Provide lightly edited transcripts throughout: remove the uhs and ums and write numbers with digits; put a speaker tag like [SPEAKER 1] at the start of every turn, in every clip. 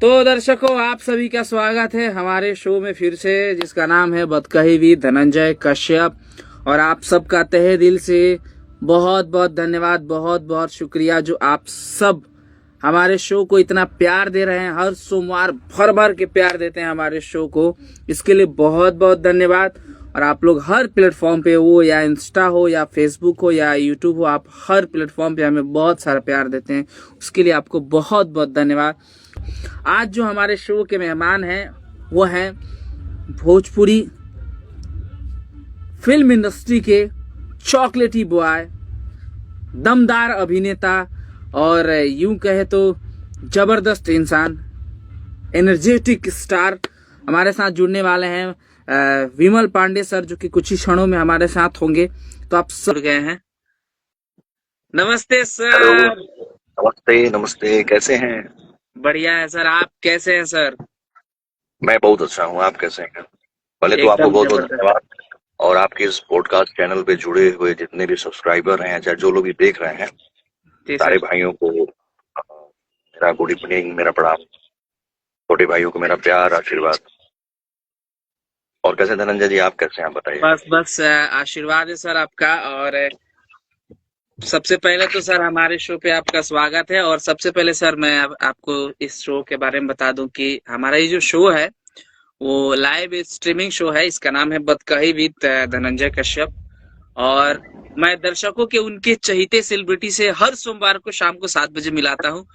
[SPEAKER 1] तो दर्शकों, आप सभी का स्वागत है हमारे शो में फिर से, जिसका नाम है बतकही विद धनंजय कश्यप। और आप सबका तहे दिल से बहुत बहुत धन्यवाद, बहुत बहुत शुक्रिया जो आप सब हमारे शो को इतना प्यार दे रहे हैं। हर सोमवार भर भर के प्यार देते हैं हमारे शो को, इसके लिए बहुत बहुत धन्यवाद। और आप लोग हर प्लेटफॉर्म पे हो, या इंस्टा हो या फेसबुक हो या यूट्यूब हो, आप हर प्लेटफॉर्म पे हमें बहुत सारा प्यार देते हैं, उसके लिए आपको बहुत बहुत धन्यवाद। आज जो हमारे शो के मेहमान हैं वो हैं भोजपुरी फिल्म इंडस्ट्री के चॉकलेटी बॉय, दमदार अभिनेता और यूं कहे तो जबरदस्त इंसान, एनर्जेटिक स्टार हमारे साथ जुड़ने वाले हैं विमल पांडे सर, जो कि कुछ ही क्षणों में हमारे साथ होंगे। तो आप सब गए हैं। नमस्ते सर।
[SPEAKER 2] नमस्ते नमस्ते, कैसे हैं?
[SPEAKER 1] बढ़िया है सर, आप कैसे हैं सर?
[SPEAKER 2] मैं बहुत अच्छा हूँ, आप कैसे हैं? पहले तो आपको
[SPEAKER 1] एकदम
[SPEAKER 2] बहुत बहुत
[SPEAKER 1] जबरदस्त।
[SPEAKER 2] धन्यवाद। और आपके इस पॉडकास्ट चैनल पे जुड़े हुए जितने भी सब्सक्राइबर हैं, चाहे जो लोग भी देख रहे हैं,
[SPEAKER 1] जी
[SPEAKER 2] सारे
[SPEAKER 1] सर।
[SPEAKER 2] भाइयों को मेरा गुड इवनिंग, मेरा प्रणाम। छोटे भाइयों को मेरा प्यार, आशीर्वाद। और कैसे धनंजय जी, आप कैसे हैं, बताइए?
[SPEAKER 1] बस बस आशीर्वाद है सर आपका। और सबसे पहले तो सर हमारे शो पे आपका स्वागत है। और सबसे पहले सर मैं आपको इस शो के बारे में बता दूं कि हमारा ये जो शो है वो लाइव स्ट्रीमिंग शो है। इसका नाम है बतकही विद धनंजय कश्यप। और मैं दर्शकों के उनके चहीते सेलिब्रिटी से हर सोमवार को शाम को 7 बजे मिलाता हूँ।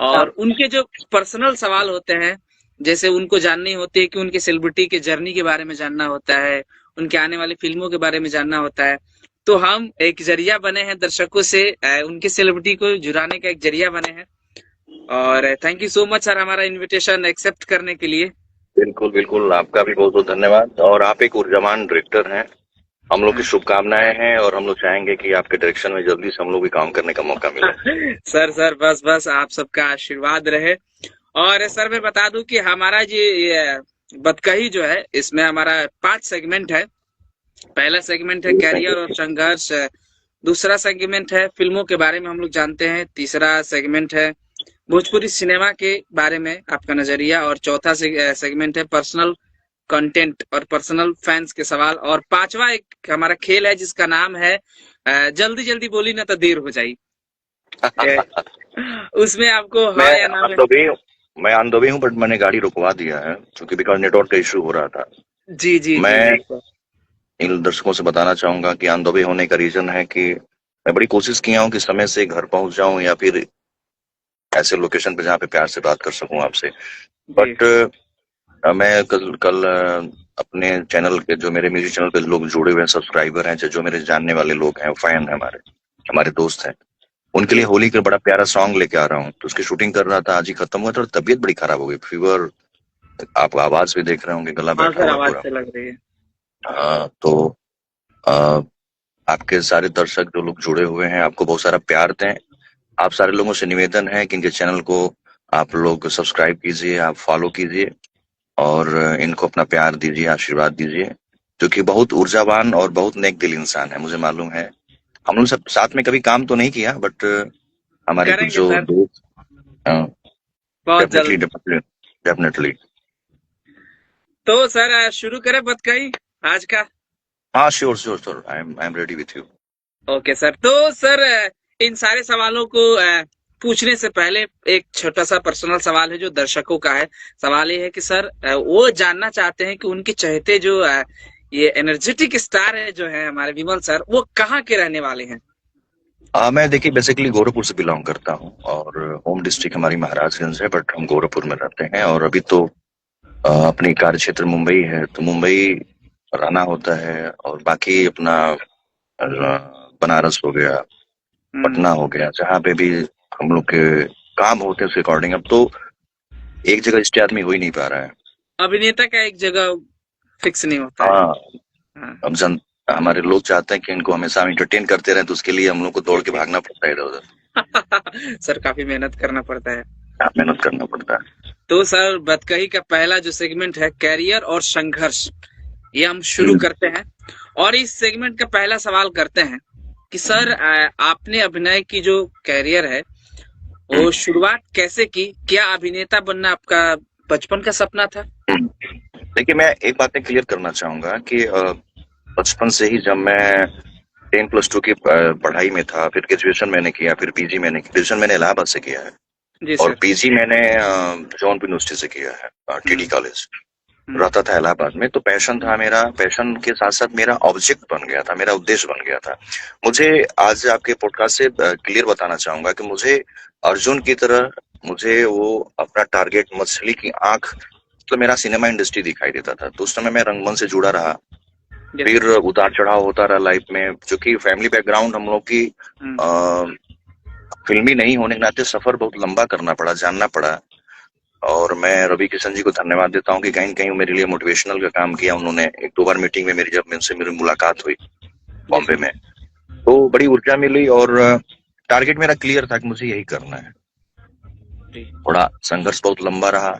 [SPEAKER 1] और उनके जो पर्सनल सवाल होते हैं, जैसे उनको जाननी होती है कि उनके सेलिब्रिटी के जर्नी के बारे में जानना होता है, उनके आने वाली फिल्मों के बारे में जानना होता है, तो हम एक जरिया बने हैं दर्शकों से उनके सेलिब्रिटी को जुड़ाने का एक जरिया बने हैं। और thank you so much sir हमारा इनविटेशन एक्सेप्ट करने के लिए।
[SPEAKER 2] बिल्कुल बिल्कुल, आपका भी बहुत बहुत धन्यवाद। और आप एक ऊर्जावान डायरेक्टर हैं, हम लोग की शुभकामनाएं हैं, और हम लोग चाहेंगे कि आपके डायरेक्शन में जल्दी से हम लोग भी काम करने का मौका मिले।
[SPEAKER 1] सर सर बस बस आप सबका आशीर्वाद रहे। और सर मैं बता दूं कि हमारा ये बतकही जो है, इसमें हमारा 5 सेगमेंट है। पहला सेगमेंट है कैरियर और संघर्ष, दूसरा सेगमेंट है फिल्मों के बारे में हम लोग जानते हैं, तीसरा सेगमेंट है भोजपुरी सिनेमा के बारे में आपका नजरिया, और चौथा सेगमेंट है पर्सनल कंटेंट और पर्सनल फैंस के सवाल, और पांचवा एक हमारा खेल है जिसका नाम है जल्दी जल्दी बोली ना तो देर हो जाई। उसमें आपको
[SPEAKER 2] मैं
[SPEAKER 1] हाँ या ना में।
[SPEAKER 2] अनदोबी मैं अनदोबी हूँ, बट मैंने गाड़ी रुकवा दिया है क्योंकि बिकॉज नेटवर्क का इशू हो रहा था।
[SPEAKER 1] जी जी जी
[SPEAKER 2] मैं
[SPEAKER 1] जी सर।
[SPEAKER 2] इन दर्शकों से बताना चाहूंगा कि अनदोबी होने का रीजन है कि मैं बड़ी कोशिश किया हूँ कि समय से घर पहुंच जाऊं, या फिर ऐसे लोकेशन पे जहाँ पे प्यार से बात कर सकूं आपसे।
[SPEAKER 1] जी
[SPEAKER 2] बट मैं कल कल अपने चैनल के, जो मेरे म्यूजिक चैनल पे लोग जुड़े हुए हैं, सब्सक्राइबर हैं, जो मेरे जानने वाले लोग हैं, फैन हैं, हमारे हमारे दोस्त हैं, उनके
[SPEAKER 1] जी
[SPEAKER 2] लिए होली का बड़ा प्यारा सॉन्ग लेके आ रहा हूँ। तो उसकी शूटिंग कर रहा था, आज ही खत्म हुआ था, और तबीयत बड़ी खराब हो गई, फीवर। आप आवाज भी देख रहे होंगे, गला
[SPEAKER 1] हाँ
[SPEAKER 2] बैठा
[SPEAKER 1] सर,
[SPEAKER 2] हुआ है
[SPEAKER 1] आवाज
[SPEAKER 2] पूरा।
[SPEAKER 1] से लग रही है।
[SPEAKER 2] हाँ, तो अ, आपके सारे दर्शक जो लोग जुड़े हुए हैं, आपको बहुत सारा प्यार दें। आप सारे लोगों से निवेदन है कि इनके चैनल को आप लोग सब्सक्राइब कीजिए, आप फॉलो कीजिए, और इनको अपना प्यार दीजिए, आशीर्वाद दीजिए, जो कि बहुत ऊर्जावान और बहुत नेक दिल इंसान है, मुझे मालूम है। हम लोग सब साथ में कभी काम तो नहीं किया, बट हमारे कुछ
[SPEAKER 1] करेंगे
[SPEAKER 2] जो
[SPEAKER 1] सर
[SPEAKER 2] दोस्त,
[SPEAKER 1] बहुत
[SPEAKER 2] डेफिनेटली
[SPEAKER 1] जल्द।
[SPEAKER 2] Definitely definitely.
[SPEAKER 1] तो सर शुरू करें बतकही आज का।
[SPEAKER 2] हाँ, sure sure sure, I am ready with you.
[SPEAKER 1] Okay sir. तो सर इन सारे सवालों को पूछने से पहले एक छोटा सा पर्सनल सवाल है जो दर्शकों का है। सवाल ये है कि सर वो जानना चाहते हैं कि उनके चहेते जो ये एनर्जेटिक स्टार है जो है हमारे विमल सर, वो कहाँ के रहने वाले हैं?
[SPEAKER 2] मैं देखिए बेसिकली गोरखपुर से बिलोंग करता हूँ, और होम डिस्ट्रिक्ट हमारी महाराजगंज है, बट हम गोरखपुर में रहते हैं। और अभी तो अपनी कार्य क्षेत्र मुंबई है, तो मुंबई रहना होता है। और बाकी अपना बनारस हो गया,
[SPEAKER 1] हम्म।
[SPEAKER 2] पटना हो गया, जहाँ पे भी हम लोग के काम होते हैं, उसके अकॉर्डिंग अब तो एक जगह स्टे आदमी हो ही नहीं पा रहा है।
[SPEAKER 1] अभिनेता का एक जगह फिक्स नहीं होता है।
[SPEAKER 2] हाँ,
[SPEAKER 1] हाँ।
[SPEAKER 2] अब हमारे लोग चाहते हैं कि इनको हमेशा हम इंटरटेन करते रहें, तो उसके लिए हम लोग को दौड़ के भागना पड़ता है इधर उधर,
[SPEAKER 1] सर काफी मेहनत करना पड़ता है।
[SPEAKER 2] मेहनत करना पड़ता है।
[SPEAKER 1] तो सर बतकही का पहला जो सेगमेंट है कैरियर और संघर्ष, ये हम शुरू
[SPEAKER 2] हम्म,
[SPEAKER 1] करते हैं। और इस सेगमेंट का पहला सवाल करते हैं कि सर आपने अभिनय की जो कैरियर है वो शुरुआत कैसे की? क्या अभिनेता बनना आपका बचपन का सपना था?
[SPEAKER 2] देखिए, मैं एक बात क्लियर करना चाहूंगा कि बचपन से ही जब मैं 10+2 की पढ़ाई में था, फिर ग्रेजुएशन मैंने किया, फिर पीजी मैंने किया। ग्रेजुएशन मैंने इलाहाबाद से किया है
[SPEAKER 1] जी
[SPEAKER 2] और
[SPEAKER 1] सर।
[SPEAKER 2] पीजी मैंने जौनपुर यूनिवर्सिटी से किया है, टीटी
[SPEAKER 1] हुँ,
[SPEAKER 2] कॉलेज।
[SPEAKER 1] हुँ,
[SPEAKER 2] रहता था इलाहाबाद में, तो पैशन
[SPEAKER 1] हुँ,
[SPEAKER 2] था मेरा। पैशन के साथ साथ मेरा ऑब्जेक्ट बन गया था, मेरा उद्देश्य बन गया था। मुझे आज आपके पॉडकास्ट से क्लियर बताना चाहूंगा कि मुझे अर्जुन की तरह मुझे वो अपना टारगेट मछली की आंख, तो मेरा सिनेमा इंडस्ट्री दिखाई देता था। तो उस समय मैं रंगमंच से जुड़ा रहा,
[SPEAKER 1] जी
[SPEAKER 2] फिर
[SPEAKER 1] सर।
[SPEAKER 2] उतार चढ़ाव होता रहा लाइफ में, क्योंकि फैमिली बैकग्राउंड हम लोग की
[SPEAKER 1] हुँ,
[SPEAKER 2] अ, फिल्मी नहीं होने के नाते सफर बहुत लंबा करना पड़ा, जानना पड़ा। और मैं रवि किशन जी को धन्यवाद देता हूँ कि कहीं न कहीं वो मेरे लिए मोटिवेशनल का काम किया उन्होंने। 1-2 बार मीटिंग में मेरी जब उनसे मेरी मुलाकात हुई
[SPEAKER 1] जी
[SPEAKER 2] बॉम्बे
[SPEAKER 1] सर।
[SPEAKER 2] में, तो बड़ी ऊर्जा मिली और टारगेट मेरा क्लियर था कि मुझे यही करना है।
[SPEAKER 1] जी,
[SPEAKER 2] थोड़ा संघर्ष बहुत लंबा रहा।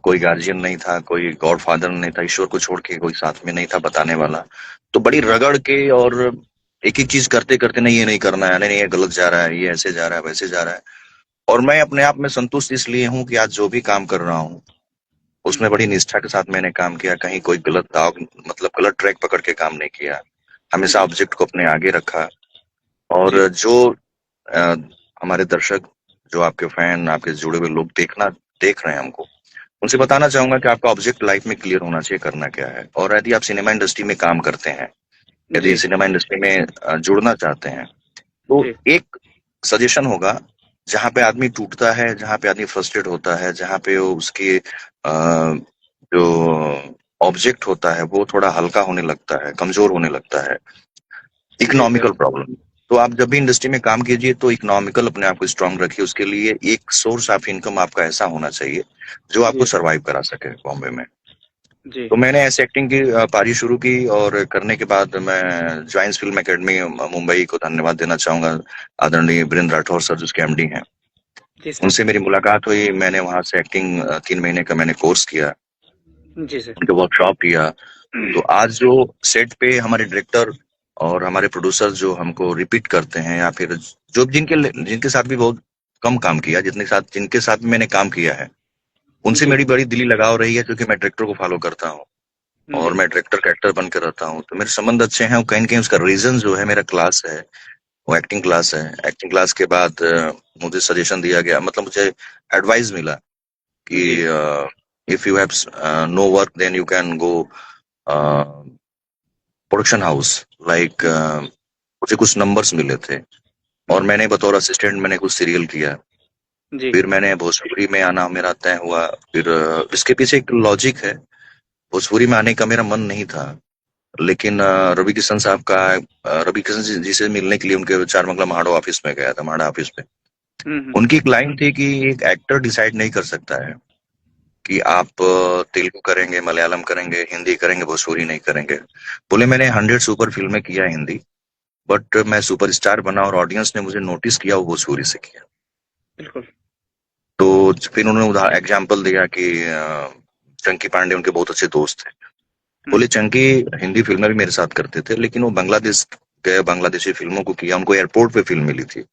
[SPEAKER 2] कोई गार्जियन नहीं था, कोई गॉडफादर नहीं था, ईश्वर को छोड़ के कोई साथ में नहीं था बताने वाला। तो बड़ी रगड़ के और एक-एक चीज़ करते-करते नहीं ये नहीं करना है, नहीं ये गलत जा रहा है, ये ऐसे जा रहा है, वैसे जा रहा है। और मैं अपने आप में संतुष्ट इसलिए हूँ कि आज जो भी काम कर रहा हूँ,
[SPEAKER 1] हुँ,
[SPEAKER 2] उसमें बड़ी निष्ठा के साथ मैंने काम किया। कहीं कोई गलत दाव मतलब गलत ट्रैक पकड़ के काम नहीं किया। हमेशा
[SPEAKER 1] जी,
[SPEAKER 2] ऑब्जेक्ट को अपने आगे रखा
[SPEAKER 1] जी,
[SPEAKER 2] और जो अ, हमारे दर्शक, जो आपके फैन, आपके जुड़े हुए लोग देख रहे हैं हमको, उनसे
[SPEAKER 1] जी,
[SPEAKER 2] बताना चाहूंगा कि आपका ऑब्जेक्ट लाइफ में क्लियर होना चाहिए, करना क्या है। और यदि आप सिनेमा इंडस्ट्री में काम करते हैं, यदि
[SPEAKER 1] जी,
[SPEAKER 2] सिनेमा इंडस्ट्री में जुड़ना चाहते हैं, तो
[SPEAKER 1] जी,
[SPEAKER 2] एक सजेशन होगा, जहाँ पे आदमी टूटता है, जहाँ पे आदमी फ्रस्ट्रेट होता है, जहाँ पे वो उसकी जो ऑब्जेक्ट होता है वो थोड़ा हल्का होने लगता है, कमजोर होने लगता है,
[SPEAKER 1] जी सर।
[SPEAKER 2] Economical problem. तो आप जब भी इंडस्ट्री में काम कीजिए तो इकोनॉमिकल अपने आप को स्ट्रांग रखिए। उसके लिए एक सोर्स ऑफ इनकम आपका ऐसा होना चाहिए जो आपको
[SPEAKER 1] जी,
[SPEAKER 2] सर्वाइव करा सके बॉम्बे में।
[SPEAKER 1] जी,
[SPEAKER 2] तो मैंने ऐसे एक्टिंग की पारी शुरू की और करने के बाद मैं जॉइंस फिल्म एकेडमी मुंबई को धन्यवाद देना चाहूंगा। आदरणीय वीरेंद्र राठौर सर, जिसके एमडी हैं,
[SPEAKER 1] जी सर।
[SPEAKER 2] उनसे मेरी मुलाकात हुई। मैंने वहां से एक्टिंग 3 महीने का मैंने कोर्स किया,
[SPEAKER 1] जी सर।
[SPEAKER 2] उनके वर्कशॉप किया। तो आज जो सेट पे हमारे डायरेक्टर और हमारे प्रोड्यूसर जो हमको रिपीट करते हैं, या फिर जो जिनके साथ भी बहुत कम काम किया, जिनके साथ भी मैंने काम किया है, उनसे
[SPEAKER 1] जी,
[SPEAKER 2] मेरी बड़ी दिली लगाव रही है, क्योंकि मैं डायरेक्टर को फॉलो करता हूँ और
[SPEAKER 1] जी,
[SPEAKER 2] मैं डायरेक्टर का एक्टर बनकर रहता हूँ। तो मेरे संबंध अच्छे हैं। कहीं न कहीं उसका रीजन जो है मेरा क्लास है, वो एक्टिंग क्लास है। एक्टिंग क्लास के बाद मुझे सजेशन दिया गया, मतलब मुझे एडवाइस मिला कि
[SPEAKER 1] जी,
[SPEAKER 2] if you have no work then you can go production house, like मुझे कुछ नंबर्स मिले थे और
[SPEAKER 1] हुँ,
[SPEAKER 2] मैंने बतौर असिस्टेंट मैंने कुछ सीरियल किया।
[SPEAKER 1] जी,
[SPEAKER 2] फिर मैंने भोजपुरी में आना मेरा तय हुआ। फिर इसके पीछे एक लॉजिक है। भोजपुरी में आने का मेरा मन नहीं था, लेकिन रवि किशन साहब का, रवि किशन जी से मिलने के लिए उनके चार बंगला महाड़ो ऑफिस में गया था, महाड़ा ऑफिस में।
[SPEAKER 1] हुँ, हुँ,
[SPEAKER 2] उनकी एक लाइन थी कि एक एक्टर डिसाइड नहीं कर सकता है कि आप तेलुगु करेंगे, मलयालम करेंगे, हिंदी करेंगे, भोजपुरी नहीं करेंगे। बोले मैंने 100 सुपर फिल्में किया हिंदी, बट मैं सुपरस्टार बना और ऑडियंस ने मुझे नोटिस किया वो भोजपुरी से किया।
[SPEAKER 1] बिल्कुल।
[SPEAKER 2] तो फिर उन्होंने एग्जाम्पल दिया कि चंकी पांडे उनके बहुत अच्छे दोस्त थे।
[SPEAKER 1] हुँ,
[SPEAKER 2] बोले चंकी हिंदी फिल्में भी मेरे साथ करते थे, लेकिन वो बांग्लादेश गए, बांग्लादेशी फिल्मों को किया। उनको एयरपोर्ट पे फिल्म मिली थी,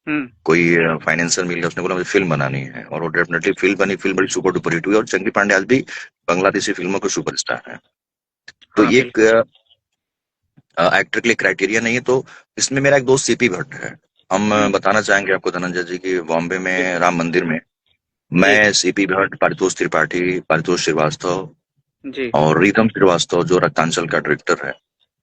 [SPEAKER 1] हुँ,
[SPEAKER 2] कोई फाइनेंसर मिल गया, उसने बोला मुझे फिल्म बनानी है, और वो डेफिनेटली फिल्म बनी। फिल्म बड़ी सुपर डुपर हिट हुई और चंकी पांडे आज भी बांग्लादेशी फिल्मों के सुपरस्टार हैं। तो
[SPEAKER 1] हाँ,
[SPEAKER 2] ये एक
[SPEAKER 1] बिल्कुल।
[SPEAKER 2] एक्टर के लिए क्राइटेरिया नहीं है। तो इसमें मेरा एक दोस्त सीपी भट्ट है। हम
[SPEAKER 1] हुँ,
[SPEAKER 2] बताना चाहेंगे आपको धनंजय जी की बॉम्बे
[SPEAKER 1] जी,
[SPEAKER 2] में राम मंदिर में
[SPEAKER 1] जी,
[SPEAKER 2] मैं, सीपी भट्ट, पारितोष त्रिपाठी, पारितोष श्रीवास्तव
[SPEAKER 1] जी,
[SPEAKER 2] और रीतम श्रीवास्तव जो रक्तांचल का डायरेक्टर है,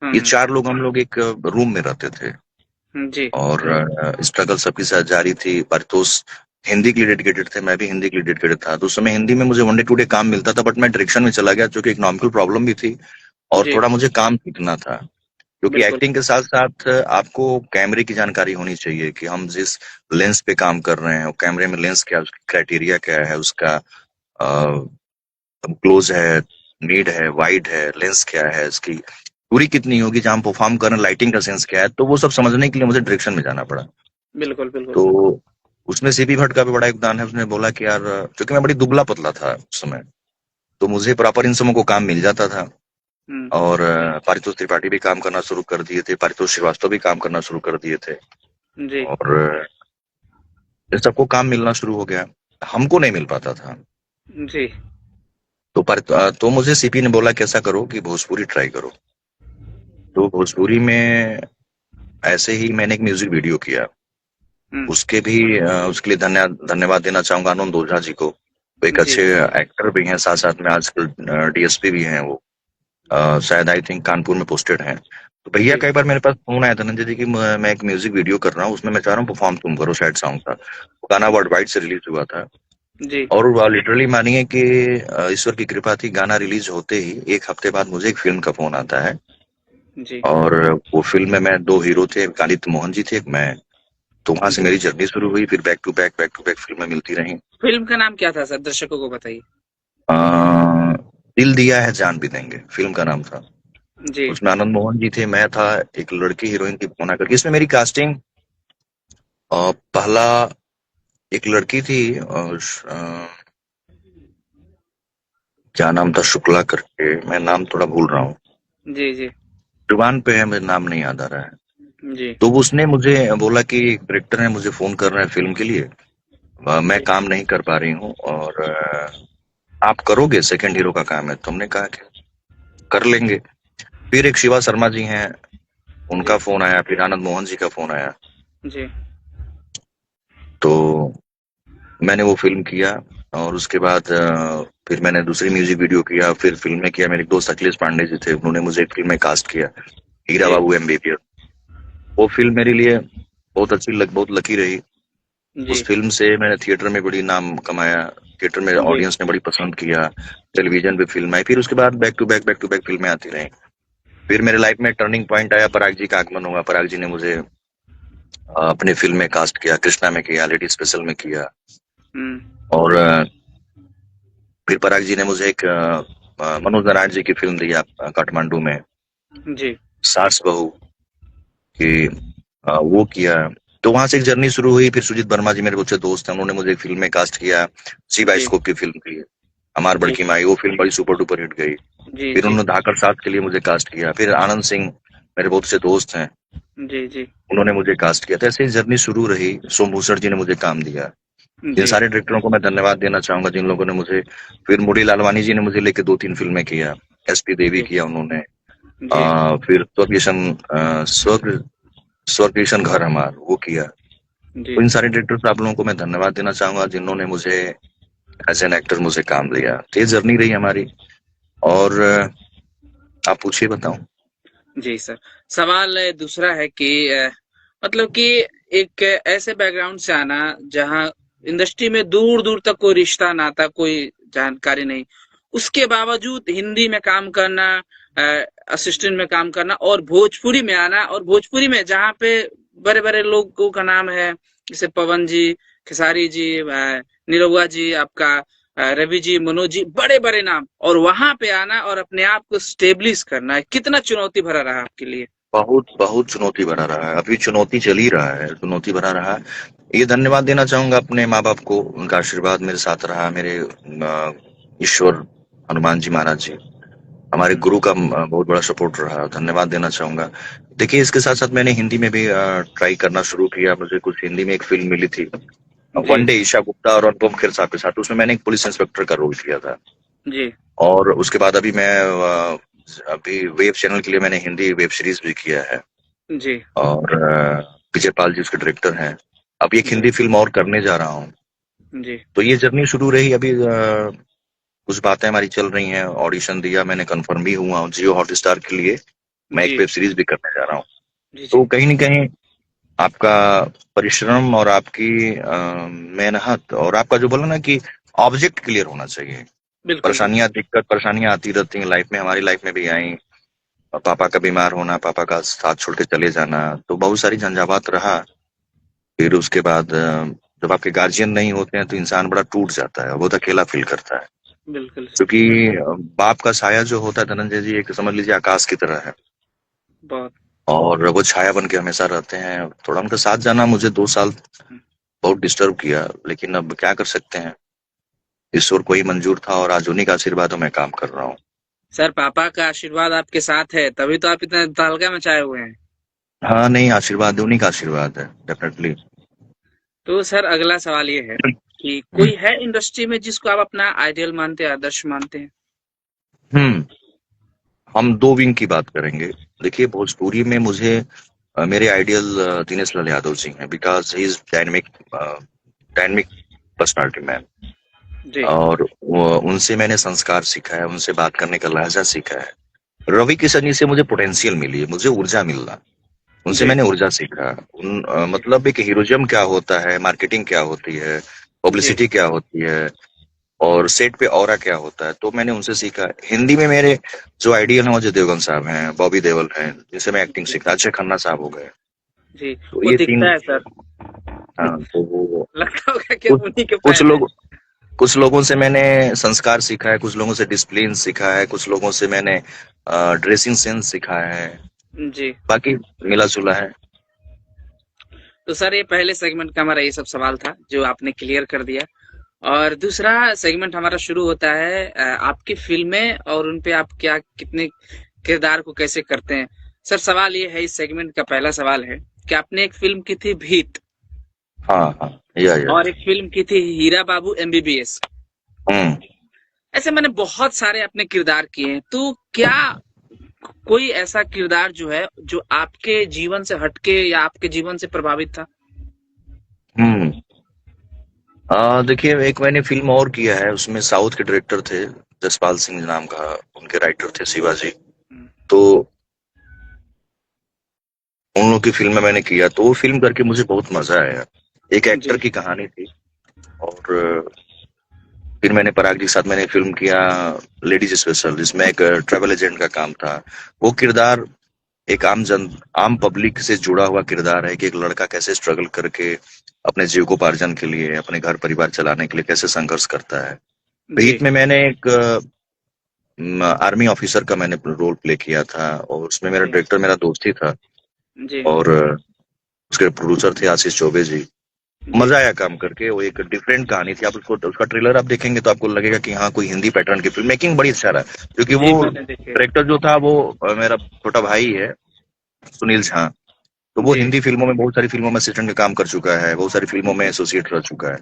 [SPEAKER 1] हुँ,
[SPEAKER 2] ये
[SPEAKER 1] हुँ,
[SPEAKER 2] 4 लोग हम लोग एक रूम में रहते थे
[SPEAKER 1] हुँ, जी,
[SPEAKER 2] और स्ट्रगल सबके साथ जारी थी। पारितोष हिंदी के लिए डेडिकेटेड थे, मैं भी हिंदी के लिए डेडिकेटेड था। तो उस समय हिंदी में मुझे वन डे टू डे काम मिलता था, बट मैं डायरेक्शन में चला गया क्योंकि इकोनॉमिकल प्रॉब्लम भी थी और
[SPEAKER 1] जी,
[SPEAKER 2] थोड़ा मुझे काम सीखना था। क्योंकि
[SPEAKER 1] बिल्कुल,
[SPEAKER 2] एक्टिंग के साथ साथ आपको कैमरे की जानकारी होनी चाहिए कि हम जिस लेंस पे काम कर रहे हैं, वो कैमरे में लेंस क्या है, उसकी क्राइटेरिया क्या है, उसका क्लोज है, मीड है, वाइड है, लेंस क्या है, इसकी दूरी कितनी होगी जहां हम परफॉर्म कर रहे हैं, लाइटिंग का सेंस क्या है। तो वो सब समझने के लिए मुझे डायरेक्शन में जाना पड़ा।
[SPEAKER 1] बिल्कुल, बिल्कुल।
[SPEAKER 2] तो उसमें सीपी भट्ट का भी बड़ा योगदान है। उसने बोला कि यार, क्योंकि मैं बड़ी दुबला पतला था उस समय, तो मुझे प्रॉपर इन समों को काम मिल जाता था।
[SPEAKER 1] हुँ,
[SPEAKER 2] और पारितोष त्रिपाठी भी काम करना शुरू कर दिए थे, पारितोष श्रीवास्तव भी काम करना शुरू कर दिए थे।
[SPEAKER 1] जी,
[SPEAKER 2] और सबको काम मिलना शुरू हो गया, हमको नहीं मिल पाता था।
[SPEAKER 1] जी।
[SPEAKER 2] तो मुझे सीपी ने बोला कि ऐसा करो कि भोजपुरी ट्राई करो। तो भोजपुरी में ऐसे ही मैंने एक म्यूजिक वीडियो किया।
[SPEAKER 1] हम्म।
[SPEAKER 2] उसके लिए धन्यवाद देना चाहूंगा आनंद ओझा जी को। वो एक
[SPEAKER 1] जी।
[SPEAKER 2] अच्छे एक्टर भी हैं, साथ साथ में आजकल डीएसपी भी हैं वो। शायद आई थिंक कानपुर में पोस्टेड हैं। तो भैया
[SPEAKER 1] जी।
[SPEAKER 2] कई बार मेरे पास फोन आया धनंजय जी की, मैं एक म्यूजिक वीडियो कर रहा हूँ, उसमें मैं चाह रहा हूँ परफॉर्म तुम करो, सैड सॉन्ग था वो, गाना वर्ल्ड वाइड से रिलीज हुआ था।
[SPEAKER 1] जी।
[SPEAKER 2] और लिटरली मानिए कि ईश्वर की कृपा थी, गाना रिलीज होते ही एक हफ्ते बाद मुझे एक फिल्म का फोन आता है।
[SPEAKER 1] जी।
[SPEAKER 2] और वो फिल्म में मैं दो हीरो थे, कालिद मोहन जी थे, एक मैं। तो वहां से
[SPEAKER 1] जी।
[SPEAKER 2] मेरी जर्नी शुरू हुई, फिर बैक टू बैक फिल्में मिलती रही।
[SPEAKER 1] फिल्म का नाम क्या था सर, दर्शकों को बताइए।
[SPEAKER 2] अ, दिल दिया है जान भी देंगे फिल्म का नाम था।
[SPEAKER 1] जी।
[SPEAKER 2] उसमें आनंद मोहन जी थे, मैं था, एक लड़की हीरोइन थी मोना करके। इसमें मेरी कास्टिंग पहला एक लड़की थी, क्या नाम था, शुक्ला करके, मैं नाम थोड़ा भूल रहा हूँ,
[SPEAKER 1] जी। जी।
[SPEAKER 2] जुबान पे है, मेरा नाम नहीं याद आ रहा है।
[SPEAKER 1] जी।
[SPEAKER 2] तो उसने मुझे बोला कि डायरेक्टर ने मुझे फोन कर रहा है फिल्म के लिए, मैं
[SPEAKER 1] जी।
[SPEAKER 2] काम नहीं कर पा रही हूँ, और आप करोगे, सेकंड हीरो का काम है। तुमने कहा कि कर लेंगे। फिर एक शिवा शर्मा जी हैं, उनका
[SPEAKER 1] जी।
[SPEAKER 2] फोन आया, फिर आनंद मोहन जी का फोन आया।
[SPEAKER 1] जी।
[SPEAKER 2] तो मैंने वो फिल्म किया, और उसके बाद फिर मैंने दूसरी म्यूजिक वीडियो किया, फिर फिल्म में किया। मेरे दोस्त अखिलेश पांडे जी थे, उन्होंने मुझे एक फिल्म में कास्ट किया, हीरा
[SPEAKER 1] जी।
[SPEAKER 2] बाबू एमबीबीएस। वो फिल्म मेरे लिए बहुत लकी रही। उस
[SPEAKER 1] जी।
[SPEAKER 2] फिल्म से मैंने थिएटर में बड़ी नाम कमाया, थिएटर में
[SPEAKER 1] जी।
[SPEAKER 2] ऑडियंस ने बड़ी पसंद किया, टेलीविजन पे फिल्म आई, फिर उसके बाद बैक टू बैक फिल्में आती रही। फिर मेरे लाइफ में टर्निंग पॉइंट आया, पराग जी का आगमन हुआ। पराग जी ने मुझे अपनी फिल्म में कास्ट किया, कृष्णा में किया, लेडी स्पेशल में किया।
[SPEAKER 1] हम्म।
[SPEAKER 2] और फिर पराग जी ने मुझे एक मनोज नारायण जी की फिल्म दी काठमांडू में,
[SPEAKER 1] जी।
[SPEAKER 2] सास बहू की, वो किया। तो वहां से एक जर्नी शुरू हुई। फिर सुजीत वर्मा जी मेरे बहुत से दोस्त हैं, उन्होंने मुझे एक फिल्म में कास्ट किया, सी
[SPEAKER 1] जी।
[SPEAKER 2] बाइस्कोप की फिल्म थी, हमार
[SPEAKER 1] जी।
[SPEAKER 2] बड़की माई। वो फिल्म बड़ी सुपर डुपर हिट गई।
[SPEAKER 1] जी।
[SPEAKER 2] फिर
[SPEAKER 1] जी।
[SPEAKER 2] उन्होंने धाकड़ साथ के लिए मुझे कास्ट किया। फिर आनंद सिंह मेरे बहुत से दोस्त हैं,
[SPEAKER 1] जी। जी।
[SPEAKER 2] उन्होंने मुझे कास्ट किया। तो ऐसे ही जर्नी शुरू रही। सोमभूषण जी ने मुझे काम दिया। जिन
[SPEAKER 1] जी।
[SPEAKER 2] सारे डायरेक्टरों को मैं धन्यवाद देना चाहूंगा, जिन लोगों ने मुझे, फिर मुरली लालवानी जी ने मुझे लेके दो तीन फिल्में किया, एसपी देवी
[SPEAKER 1] जी।
[SPEAKER 2] किया उन्होंने।
[SPEAKER 1] जी।
[SPEAKER 2] फिर स्वर्ग किशन घर हमार, वो किया।
[SPEAKER 1] जी।
[SPEAKER 2] तो इन सारे डायरेक्टर्स, आप लोगों को मैं धन्यवाद देना चाहूंगा जिन्होंने मुझे एज एन एक्टर मुझे काम दिया। तो ये जर्नी रही हमारी। और आप पूछिए, बताऊं।
[SPEAKER 1] जी सर, सवाल दूसरा है कि मतलब कि एक ऐसे बैकग्राउंड से आना जहां इंडस्ट्री में दूर दूर तक कोई रिश्ता नाता कोई जानकारी नहीं, उसके बावजूद हिंदी में काम करना, असिस्टेंट में काम करना और भोजपुरी में आना, और भोजपुरी में जहाँ पे बड़े बड़े लोगों का नाम है, जैसे पवन जी, खेसारी जी, निरहुआ जी, आपका रवि जी, मनोज जी, बड़े बड़े नाम, और वहां पे आना और अपने आप को स्टेब्लिश करना है, कितना चुनौती भरा रहा आपके लिए?
[SPEAKER 2] बहुत बहुत चुनौती भरा रहा है, अभी चुनौती चल ही रहा है, चुनौती भरा रहा है। ये धन्यवाद देना चाहूंगा अपने माँ बाप को, उनका आशीर्वाद मेरे साथ रहा, मेरे ईश्वर हनुमान जी महाराज जी, हमारे
[SPEAKER 1] हम्म।
[SPEAKER 2] गुरु का बहुत बड़ा सपोर्ट रहा, धन्यवाद देना चाहूंगा। देखिए, इसके साथ साथ मैंने हिंदी में भी ट्राई करना शुरू किया। मुझे कुछ हिंदी में एक फिल्म मिली थी, वन
[SPEAKER 1] जी।
[SPEAKER 2] डे, ईशा गुप्ता और अनुपम खेर साहब के साथ। उसमें मैंने एक पुलिस इंस्पेक्टर का रोल किया था।
[SPEAKER 1] जी।
[SPEAKER 2] और उसके बाद अभी मैं अभी वेब चैनल के लिए मैंने हिंदी वेब सीरीज भी किया है।
[SPEAKER 1] जी।
[SPEAKER 2] और विजय पाल जी उसके डायरेक्टर हैं। अभी एक
[SPEAKER 1] जी।
[SPEAKER 2] हिंदी फिल्म और करने जा रहा हूँ।
[SPEAKER 1] जी।
[SPEAKER 2] तो ये जर्नी शुरू रही। अभी कुछ बातें हमारी चल रही हैं, ऑडिशन दिया मैंने, कंफर्म भी हुआ हूँ जियो हॉटस्टार के लिए। मैं एक
[SPEAKER 1] जी।
[SPEAKER 2] वेब सीरीज भी करने जा रहा हूँ।
[SPEAKER 1] जी।
[SPEAKER 2] तो
[SPEAKER 1] जी।
[SPEAKER 2] कहीं ना कहीं आपका परिश्रम और आपकी मेहनत और आपका जो बोला ना कि ऑब्जेक्ट क्लियर होना चाहिए।
[SPEAKER 1] बिल्कुल बिल्कुल।
[SPEAKER 2] परेशानियां आती रहती हैं लाइफ में, हमारी लाइफ में भी आई। पापा का बीमार होना, पापा का साथ छोड़ के चले जाना, तो बहुत सारी झंझावात रहा। फिर उसके बाद जब आपके गार्जियन नहीं होते हैं तो इंसान बड़ा टूट जाता है, बहुत अकेला फील करता है।
[SPEAKER 1] बिल्कुल
[SPEAKER 2] क्योंकि
[SPEAKER 1] सही।
[SPEAKER 2] बाप का साया जो होता है धनंजय जी, एक समझ लीजिए आकाश की तरह है,
[SPEAKER 1] बहुत।
[SPEAKER 2] और वो छाया बन के हमेशा रहते हैं। थोड़ा उनका साथ जाना मुझे 2 साल बहुत डिस्टर्ब किया, लेकिन अब क्या कर सकते हैं, ईश्वर को ही मंजूर था, और आज उन्हीं का आशीर्वाद में काम कर रहा हूँ।
[SPEAKER 1] सर, पापा का आशीर्वाद आपके साथ है, तभी तो आप इतना तहलका मचाए हुए हैं।
[SPEAKER 2] हाँ, नहीं, आशीर्वाद उन्हीं का आशीर्वाद है, डेफिनेटली।
[SPEAKER 1] तो सर अगला सवाल ये है कि कोई है इंडस्ट्री में जिसको आप अपना आइडियल मानते हैं, आदर्श मानते हैं?
[SPEAKER 2] हम्म हम दो विंग की बात करेंगे। देखिए, भोजपुरी में मुझे मेरे आइडियल दिनेश लाल यादव जी हैं, because he is dynamic, dynamic personality man.
[SPEAKER 1] जी।
[SPEAKER 2] और उनसे मैंने संस्कार सीखा है, उनसे बात करने का लहजा सीखा है। रवि किशन जी से मुझे पोटेंशियल मिली है, मुझे ऊर्जा मिलना, उनसे
[SPEAKER 1] जी।
[SPEAKER 2] मैंने ऊर्जा सीखा।
[SPEAKER 1] जी।
[SPEAKER 2] मतलब एक हीरोइज्म क्या होता है, मार्केटिंग क्या होती है,
[SPEAKER 1] जी।
[SPEAKER 2] पब्लिसिटी क्या होती है, और सेट पे ऑरा क्या होता है, तो मैंने उनसे सीखा। हिंदी में मेरे जो आइडियल हैं, अजय देवगन साहब हैं, बॉबी देओल हैं, जिनसे मैं एक्टिंग
[SPEAKER 1] जी।
[SPEAKER 2] सीखा, अक्षय खन्ना साहब हो गए।
[SPEAKER 1] जी।
[SPEAKER 2] तो
[SPEAKER 1] वो
[SPEAKER 2] ये तीन।
[SPEAKER 1] दिखता है सर।
[SPEAKER 2] हाँ, तो वो
[SPEAKER 1] लगता होगा कि
[SPEAKER 2] कुछ
[SPEAKER 1] आप उन्हीं के
[SPEAKER 2] कुछ
[SPEAKER 1] फैन हैं।
[SPEAKER 2] लोग कुछ लोगों से मैंने संस्कार सीखा है, कुछ लोगों से डिसिप्लिन सीखा है, कुछ लोगों से मैंने ड्रेसिंग सेंस सीखा है।
[SPEAKER 1] जी।
[SPEAKER 2] बाकी मिला जुला है।
[SPEAKER 1] तो सर ये पहले सेगमेंट का हमारा ये सब सवाल था जो आपने क्लियर कर दिया। और दूसरा सेगमेंट हमारा शुरू होता है आपकी फिल्में और उन पे आप क्या कितने किरदार को कैसे करते हैं। सर सवाल ये है, इस सेगमेंट का पहला सवाल है कि आपने एक फिल्म की थी भीत
[SPEAKER 2] हाँ, हाँ, या।
[SPEAKER 1] और एक फिल्म की थी हीरा बाबू एमबीबीएस।
[SPEAKER 2] हम्म
[SPEAKER 1] ऐसे मैंने बहुत सारे अपने किरदार किए हैं, तो क्या कोई ऐसा किरदार जो है जो आपके जीवन से हटके या आपके जीवन से प्रभावित था?
[SPEAKER 2] हम्म देखिए, एक मैंने फिल्म और किया है, उसमें साउथ के डायरेक्टर थे, जसपाल सिंह नाम का, उनके राइटर थे शिवाजी।
[SPEAKER 1] हम्म।
[SPEAKER 2] तो उन लोग की फिल्म में मैंने किया, तो वो फिल्म करके मुझे बहुत मजा आया। एक एक्टर
[SPEAKER 1] जी।
[SPEAKER 2] की कहानी थी। और फिर मैंने पराग जी के साथ मैंने फिल्म किया लेडीज स्पेशल, जिसमें एक ट्रेवल एजेंट का काम था। वो किरदार एक आम पब्लिक से जुड़ा हुआ किरदार है कि एक लड़का कैसे स्ट्रगल करके अपने जीविकोपार्जन के लिए, अपने घर परिवार चलाने के लिए कैसे संघर्ष करता है।
[SPEAKER 1] जी।
[SPEAKER 2] भीत में मैंने एक आर्मी ऑफिसर का मैंने रोल प्ले किया था, और उसमें मेरा
[SPEAKER 1] जी।
[SPEAKER 2] डायरेक्टर मेरा दोस्त ही था।
[SPEAKER 1] जी।
[SPEAKER 2] और उसके प्रोड्यूसर थे आशीष चौबे जी।
[SPEAKER 1] जी।
[SPEAKER 2] मजा आया काम करके। वो एक डिफरेंट कहानी थी। आप उसको उसका ट्रेलर आप देखेंगे तो आपको लगेगा कि हाँ, कोई हिंदी पैटर्न की फिल्म, मेकिंग बड़ी अच्छा रहा, क्योंकि
[SPEAKER 1] जी,
[SPEAKER 2] वो
[SPEAKER 1] मैंने देखे।
[SPEAKER 2] डायरेक्टर जो था वो मेरा छोटा भाई है, सुनील झा। तो वो
[SPEAKER 1] जी।
[SPEAKER 2] हिंदी फिल्मों में, बहुत सारी फिल्मों में असिस्टेंट का काम कर चुका है, बहुत सारी फिल्मों में
[SPEAKER 1] जी।
[SPEAKER 2] एसोसिएट रह चुका है।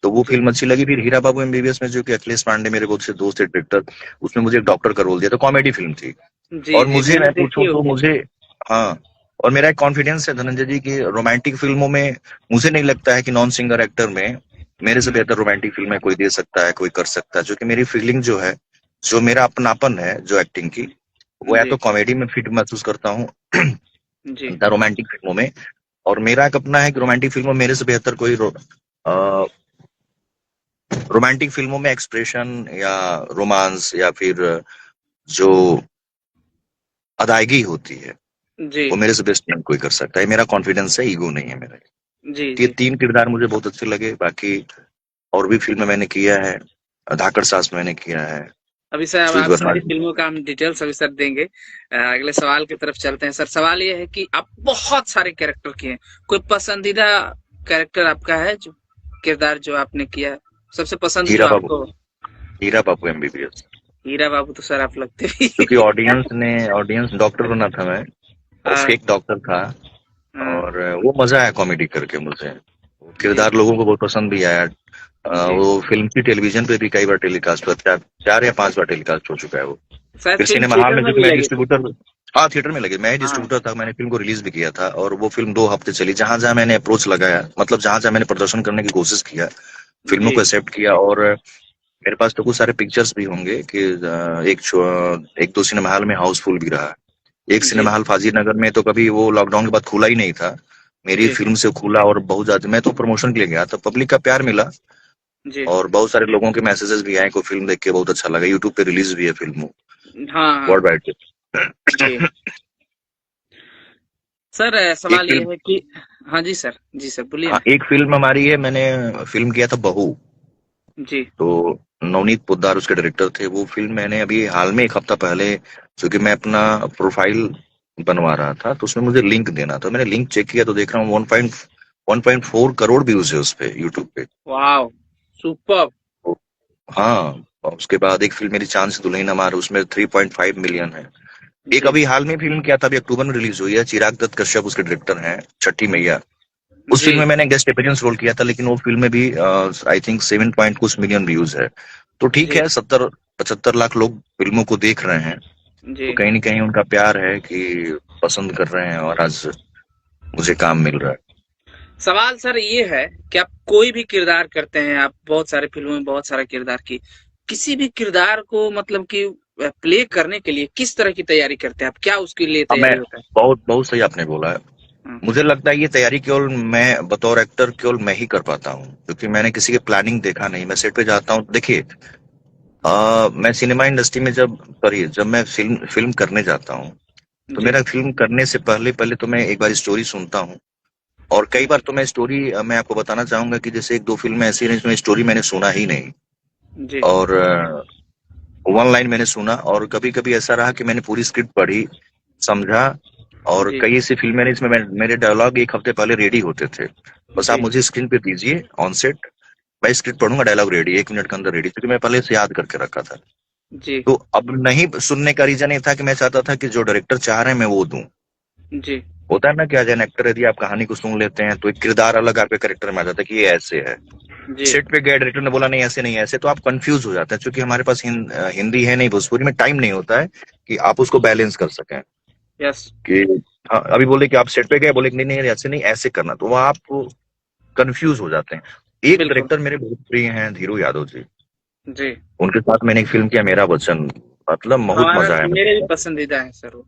[SPEAKER 2] तो वो
[SPEAKER 1] जी।
[SPEAKER 2] फिल्म अच्छी लगी। फिर हीरा बाबू एमबीबीएस में, जो कि अखिलेश पांडे मेरे बहुत से दोस्त थे डायरेक्टर, उसमें मुझे एक डॉक्टर का रोल दिया, तो कॉमेडी फिल्म थी।
[SPEAKER 1] जी।
[SPEAKER 2] और
[SPEAKER 1] जी,
[SPEAKER 2] मुझे,
[SPEAKER 1] मैंने
[SPEAKER 2] मैं
[SPEAKER 1] देखी
[SPEAKER 2] पूछूं तो
[SPEAKER 1] होगी।
[SPEAKER 2] मुझे, हाँ, और मेरा एक कॉन्फिडेंस है धनंजय जी की, रोमांटिक फिल्मों में मुझे नहीं लगता है कि नॉन सिंगर एक्टर में मेरे से बेहतर रोमांटिक फिल्में कोई दे सकता है, कोई कर सकता है। जो कि मेरी फीलिंग जो है, जो मेरा अपनापन है जो एक्टिंग की, वो या
[SPEAKER 1] जी।
[SPEAKER 2] तो कॉमेडी में फिट महसूस करता हूँ
[SPEAKER 1] जी।
[SPEAKER 2] रोमांटिक फिल्मों में। और मेरा एक अपना है कि रोमांटिक फिल्मों में मेरे से बेहतर कोई रोमांटिक फिल्मों में एक्सप्रेशन या रोमांस या फिर जो अदायगी होती है,
[SPEAKER 1] जी।
[SPEAKER 2] वो मेरे से बेस्ट नहीं कोई कर सकता है। मेरा कॉन्फिडेंस है, ईगो नहीं है मेरा।
[SPEAKER 1] जी।
[SPEAKER 2] ये
[SPEAKER 1] जी।
[SPEAKER 2] तीन किरदार मुझे बहुत अच्छे लगे। बाकी और भी फिल्म मैंने किया है, धाकड़ सास मैंने किया है,
[SPEAKER 1] अभी सर अब
[SPEAKER 2] सूरज
[SPEAKER 1] आप
[SPEAKER 2] वर्मा
[SPEAKER 1] सारी
[SPEAKER 2] जी।
[SPEAKER 1] फिल्मों का हम डिटेल्स अभी सर देंगे। अगले सवाल की तरफ चलते हैं। सर सवाल ये है कि आप बहुत सारे कैरेक्टर किए हैं, कोई पसंदीदा कैरेक्टर आपका है जो किरदार जो आपने किया है, सबसे पसंद जो
[SPEAKER 2] हीरा बाबू,
[SPEAKER 1] आपको?
[SPEAKER 2] हीरा बाबू एमबीबीएस।
[SPEAKER 1] हीरा बाबू तो सर आप लगते भी।
[SPEAKER 2] क्योंकि ऑडियंस डॉक्टर बना था मैं, और
[SPEAKER 1] हाँ।
[SPEAKER 2] फेक डॉक्टर था।
[SPEAKER 1] हाँ।
[SPEAKER 2] और वो मजा आया कॉमेडी करके मुझे। वो
[SPEAKER 1] जी।
[SPEAKER 2] किरदार लोगों को बहुत पसंद भी आया।
[SPEAKER 1] जी।
[SPEAKER 2] वो फिल्म की टेलीविजन पे भी कई बार टेलीकास्ट हुआ, 4 या 5 बार टेलीकास्ट हो चुका है वो।
[SPEAKER 1] शायद
[SPEAKER 2] फिर
[SPEAKER 1] फिल्म
[SPEAKER 2] सिनेमा हॉल
[SPEAKER 1] थिएटर
[SPEAKER 2] में,
[SPEAKER 1] में
[SPEAKER 2] जो कि
[SPEAKER 1] भी
[SPEAKER 2] मैं
[SPEAKER 1] लगी थी।
[SPEAKER 2] डिस्ट्रीब्यूटर, हाँ, थिएटर में लगे, मैं ही
[SPEAKER 1] हाँ।
[SPEAKER 2] डिस्ट्रीब्यूटर था, मैंने फिल्म को रिलीज भी किया था। और वो फिल्म 2 हफ्ते चली। जहां जहां मैंने अप्रोच लगाया, मतलब जहां जहां मैंने प्रदर्शन करने की कोशिश किया, फिल्मों
[SPEAKER 1] जी।
[SPEAKER 2] को एक्सेप्ट किया। और मेरे पास तो कुछ सारे पिक्चर्स भी होंगे कि एक दो सिनेमा हॉल में हाउसफुल भी रहा। एक
[SPEAKER 1] जी।
[SPEAKER 2] सिनेमा हॉल फाजिल नगर में तो कभी वो लॉकडाउन के बाद खुला ही नहीं था, मेरी
[SPEAKER 1] जी।
[SPEAKER 2] फिल्म से खुला। और बहुत ज्यादा, मैं तो प्रमोशन के लिए गया था, पब्लिक का प्यार मिला।
[SPEAKER 1] जी।
[SPEAKER 2] और बहुत सारे लोगों के मैसेजेस भी आए को फिल्म देख के बहुत अच्छा लगा। यूट्यूब पे रिलीज भी है फिल्म
[SPEAKER 1] हाँ। हाँ।
[SPEAKER 2] World wide.
[SPEAKER 1] जी। सर
[SPEAKER 2] एक
[SPEAKER 1] सवाल ये
[SPEAKER 2] फिल्म,
[SPEAKER 1] है कि हाँ जी सर, जी सर बोलिए
[SPEAKER 2] हाँ,
[SPEAKER 1] ना।
[SPEAKER 2] एक फिल्म हमारी है, मैंने फिल्म किया था बहू।
[SPEAKER 1] जी।
[SPEAKER 2] तो नवनीत पोद्दार उसके डायरेक्टर थे। वो फिल्म मैंने अभी हाल में 1 हफ्ता पहले, क्योंकि मैं अपना प्रोफाइल बनवा रहा था, तो उसमें मुझे लिंक देना था। मैंने लिंक चेक किया तो देख रहा हूँ 1.4 करोड़ व्यूज है उस पे, यूट्यूब पे।
[SPEAKER 1] Wow, super.
[SPEAKER 2] तो हाँ, और उसके बाद एक फिल्म मेरी चांद से दुल्हन हमार, उसमें 3.5 मिलियन है। एक
[SPEAKER 1] जी।
[SPEAKER 2] अभी हाल में फिल्म किया था, अभी अक्टूबर में रिलीज हुई है, चिराग दत्त कश्यप उसके डायरेक्टर हैं, छठी मैया। उस
[SPEAKER 1] जी
[SPEAKER 2] फिल्म में मैंने गेस्ट अपीयरेंस रोल किया था, लेकिन वो फिल्म में भी आई थिंक 7 पॉइंट कुछ मिलियन व्यूज है। तो ठीक
[SPEAKER 1] जी
[SPEAKER 2] है, 70-75 लाख लोग फिल्मों को देख रहे हैं,
[SPEAKER 1] जी।
[SPEAKER 2] तो कहीं ना कहीं उनका प्यार है कि पसंद कर रहे हैं, और आज मुझे काम मिल रहा है।
[SPEAKER 1] सवाल सर ये है कि आप कोई भी किरदार करते हैं, आप बहुत सारे फिल्मों में बहुत सारा किरदार की, किसी भी किरदार को मतलब कि प्ले करने के लिए किस तरह की तैयारी करते हैं आप? क्या उसके लिए
[SPEAKER 2] अब मैं,
[SPEAKER 1] तैयारी होता है?
[SPEAKER 2] बहुत बहुत सही आपने बोला है।
[SPEAKER 1] हाँ,
[SPEAKER 2] मुझे लगता है ये तैयारी केवल मैं बतौर एक्टर केवल मैं ही कर पाता हूँ, क्योंकि मैंने किसी की प्लानिंग देखा नहीं। मैं सेट पे जाता हूँ, देखिए, मैं सिनेमा इंडस्ट्री में जब मैं फिल्म फिल्म करने जाता हूँ, तो
[SPEAKER 1] जी
[SPEAKER 2] मेरा फिल्म करने से पहले पहले तो मैं एक बार स्टोरी सुनता हूँ। और कई बार
[SPEAKER 1] जी
[SPEAKER 2] तो मैं स्टोरी, मैं आपको बताना चाहूंगा कि जैसे एक दो फिल्में ऐसी रही जिसमें स्टोरी मैंने सुना ही नहीं,
[SPEAKER 1] जी
[SPEAKER 2] और वन लाइन मैंने सुना, और कभी कभी ऐसा रहा कि मैंने पूरी स्क्रिप्ट पढ़ी, समझा। और
[SPEAKER 1] जी
[SPEAKER 2] कई ऐसी फिल्में हैं जिसमें मेरे डायलॉग एक हफ्ते पहले रेडी होते थे। बस आप
[SPEAKER 1] जी
[SPEAKER 2] मुझे स्क्रीन पे दीजिए ऑन सेट, मैं स्क्रिप्ट पढ़ूंगा, डायलॉग रेडी, 1 मिनट के अंदर रेडी, क्योंकि मैं पहले से याद करके रखा था।
[SPEAKER 1] जी
[SPEAKER 2] तो अब नहीं सुनने का रीजन ये था कि मैं चाहता था कि जो डायरेक्टर चाह रहे हैं मैं वो दूं।
[SPEAKER 1] जी
[SPEAKER 2] होता है ना कि एज एन एक्टर यदि आप कहानी को सुन लेते हैं तो एक किरदार अलग आपके करेक्टर में आ जाता है कि ये ऐसे है।
[SPEAKER 1] जी।
[SPEAKER 2] सेट पे गए, डायरेक्टर ने बोला नहीं ऐसे नहीं ऐसे, तो आप कंफ्यूज हो जाते हैं, क्योंकि हमारे पास हिंदी है नहीं, भोजपुरी में टाइम नहीं होता है कि आप उसको बैलेंस कर सकें।
[SPEAKER 1] यस।
[SPEAKER 2] कि हाँ, अभी बोले कि आप सेट पे गए, बोले कि नहीं नहीं ऐसे नहीं ऐसे करना, तो वह आप कंफ्यूज हो जाते हैं। एक
[SPEAKER 1] बिल्कुल।
[SPEAKER 2] डायरेक्टर मेरे बहुत प्रिय हैं, धीरू यादव जी।
[SPEAKER 1] जी।
[SPEAKER 2] उनके साथ मैंने एक फिल्म किया, मेरा वचन, मतलब बहुत
[SPEAKER 1] हमारा
[SPEAKER 2] मजा आया
[SPEAKER 1] मेरे
[SPEAKER 2] मुझे।
[SPEAKER 1] भी पसंदीदा है सर वो।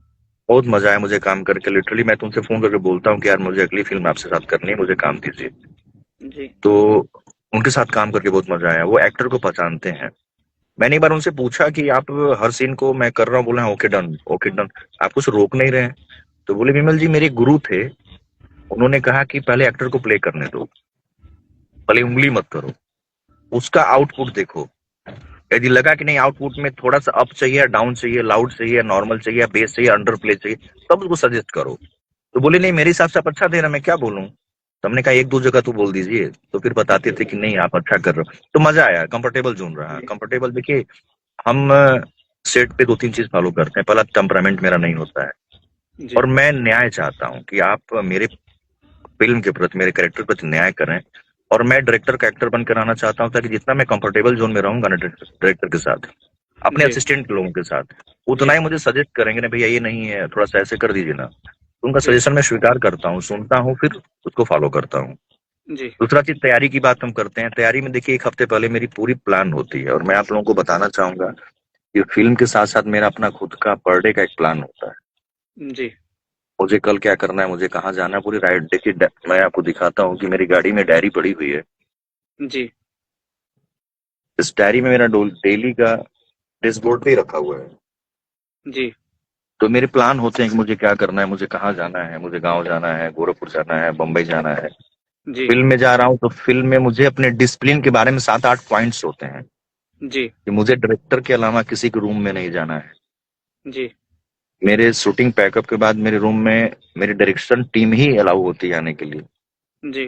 [SPEAKER 2] बहुत मजा आया मुझे काम करके, लिटरली मैं तुमसे फोन करके बोलता हूँ कि यार मुझे अगली फिल्म आपसे साथ करनी है, मुझे काम दीजिए।
[SPEAKER 1] जी
[SPEAKER 2] तो उनके साथ काम करके बहुत मजा आया, वो एक्टर को पहचानते हैं। मैंने एक बार उनसे पूछा कि आप हर सीन को मैं कर रहा हूँ, बोले हैं ओके डन ओके डन, आप कुछ रोक नहीं रहे हैं? तो बोले विमल जी मेरे गुरु थे, उन्होंने कहा कि पहले एक्टर को प्ले करने दो, पहले उंगली मत करो, उसका आउटपुट देखो। यदि लगा कि नहीं आउटपुट में थोड़ा सा अप चाहिए, डाउन चाहिए, लाउड चाहिए, नॉर्मल चाहिए, बेस चाहिए, अंडर प्ले चाहिए, तब उसको सजेस्ट करो। तो बोले नहीं मेरे हिसाब से आप अच्छा दे रहे हैं, मैं क्या बोलूं। तो हमने कहा एक दो जगह तो बोल दीजिए, तो फिर बताते थे कि नहीं आप अच्छा कर रहे हो, तो मजा आया, कंफर्टेबल जोन रहा,
[SPEAKER 1] जी
[SPEAKER 2] कंफर्टेबल। देखिए, हम सेट पे दो तीन चीज फॉलो करते हैं। पहला, टेम्परामेंट मेरा नहीं होता है,
[SPEAKER 1] जी
[SPEAKER 2] और मैं न्याय चाहता हूँ कि आप मेरे फिल्म के प्रति, मेरे कैरेक्टर के प्रति न्याय करें। और मैं डायरेक्टर का एक्टर बनकर आना चाहता हूँ, ताकि जितना मैं कंफर्टेबल जोन में रहूंगा ना डायरेक्टर के साथ, अपने
[SPEAKER 1] जी
[SPEAKER 2] असिस्टेंट लोगों के साथ,
[SPEAKER 1] जी
[SPEAKER 2] उतना ही मुझे सजेस्ट करेंगे ना, भैया ये नहीं है, थोड़ा सा ऐसे कर दीजिए ना। तो उनका
[SPEAKER 1] जी
[SPEAKER 2] सजेशन मैं स्वीकार करता हूँ, सुनता हूँ, फिर उसको फॉलो करता हूँ।
[SPEAKER 1] जी
[SPEAKER 2] दूसरा चीज, तैयारी की बात हम करते हैं। तैयारी में देखिए, 1 हफ्ते पहले मेरी पूरी प्लान होती है, और मैं आप लोगों को बताना चाहूंगा कि फिल्म के साथ साथ मेरा अपना खुद का पर डे का एक प्लान होता है।
[SPEAKER 1] जी
[SPEAKER 2] मुझे कल क्या करना है, मुझे कहाँ जाना है, पूरी राइड। देखिए, मैं आपको दिखाता हूँ कि मेरी गाड़ी में डायरी पड़ी हुई है।
[SPEAKER 1] जी
[SPEAKER 2] इस डायरी में मेरा डेली का डैशबोर्ड पे ही रखा हुआ है।
[SPEAKER 1] जी
[SPEAKER 2] तो मेरे प्लान होते हैं कि मुझे क्या करना है, मुझे कहाँ जाना है, मुझे गांव जाना है, गोरखपुर जाना है, बम्बई जाना है।
[SPEAKER 1] जी
[SPEAKER 2] फिल्म में जा रहा हूँ तो फिल्म में मुझे अपने डिसिप्लिन के बारे में 7-8 पॉइंट्स होते हैं,
[SPEAKER 1] जी
[SPEAKER 2] कि मुझे डायरेक्टर के अलावा किसी के रूम में नहीं जाना है।
[SPEAKER 1] जी
[SPEAKER 2] मेरे शूटिंग पैकअप के बाद मेरे रूम में मेरी डायरेक्शन टीम ही अलाउ होती है आने के लिए।
[SPEAKER 1] जी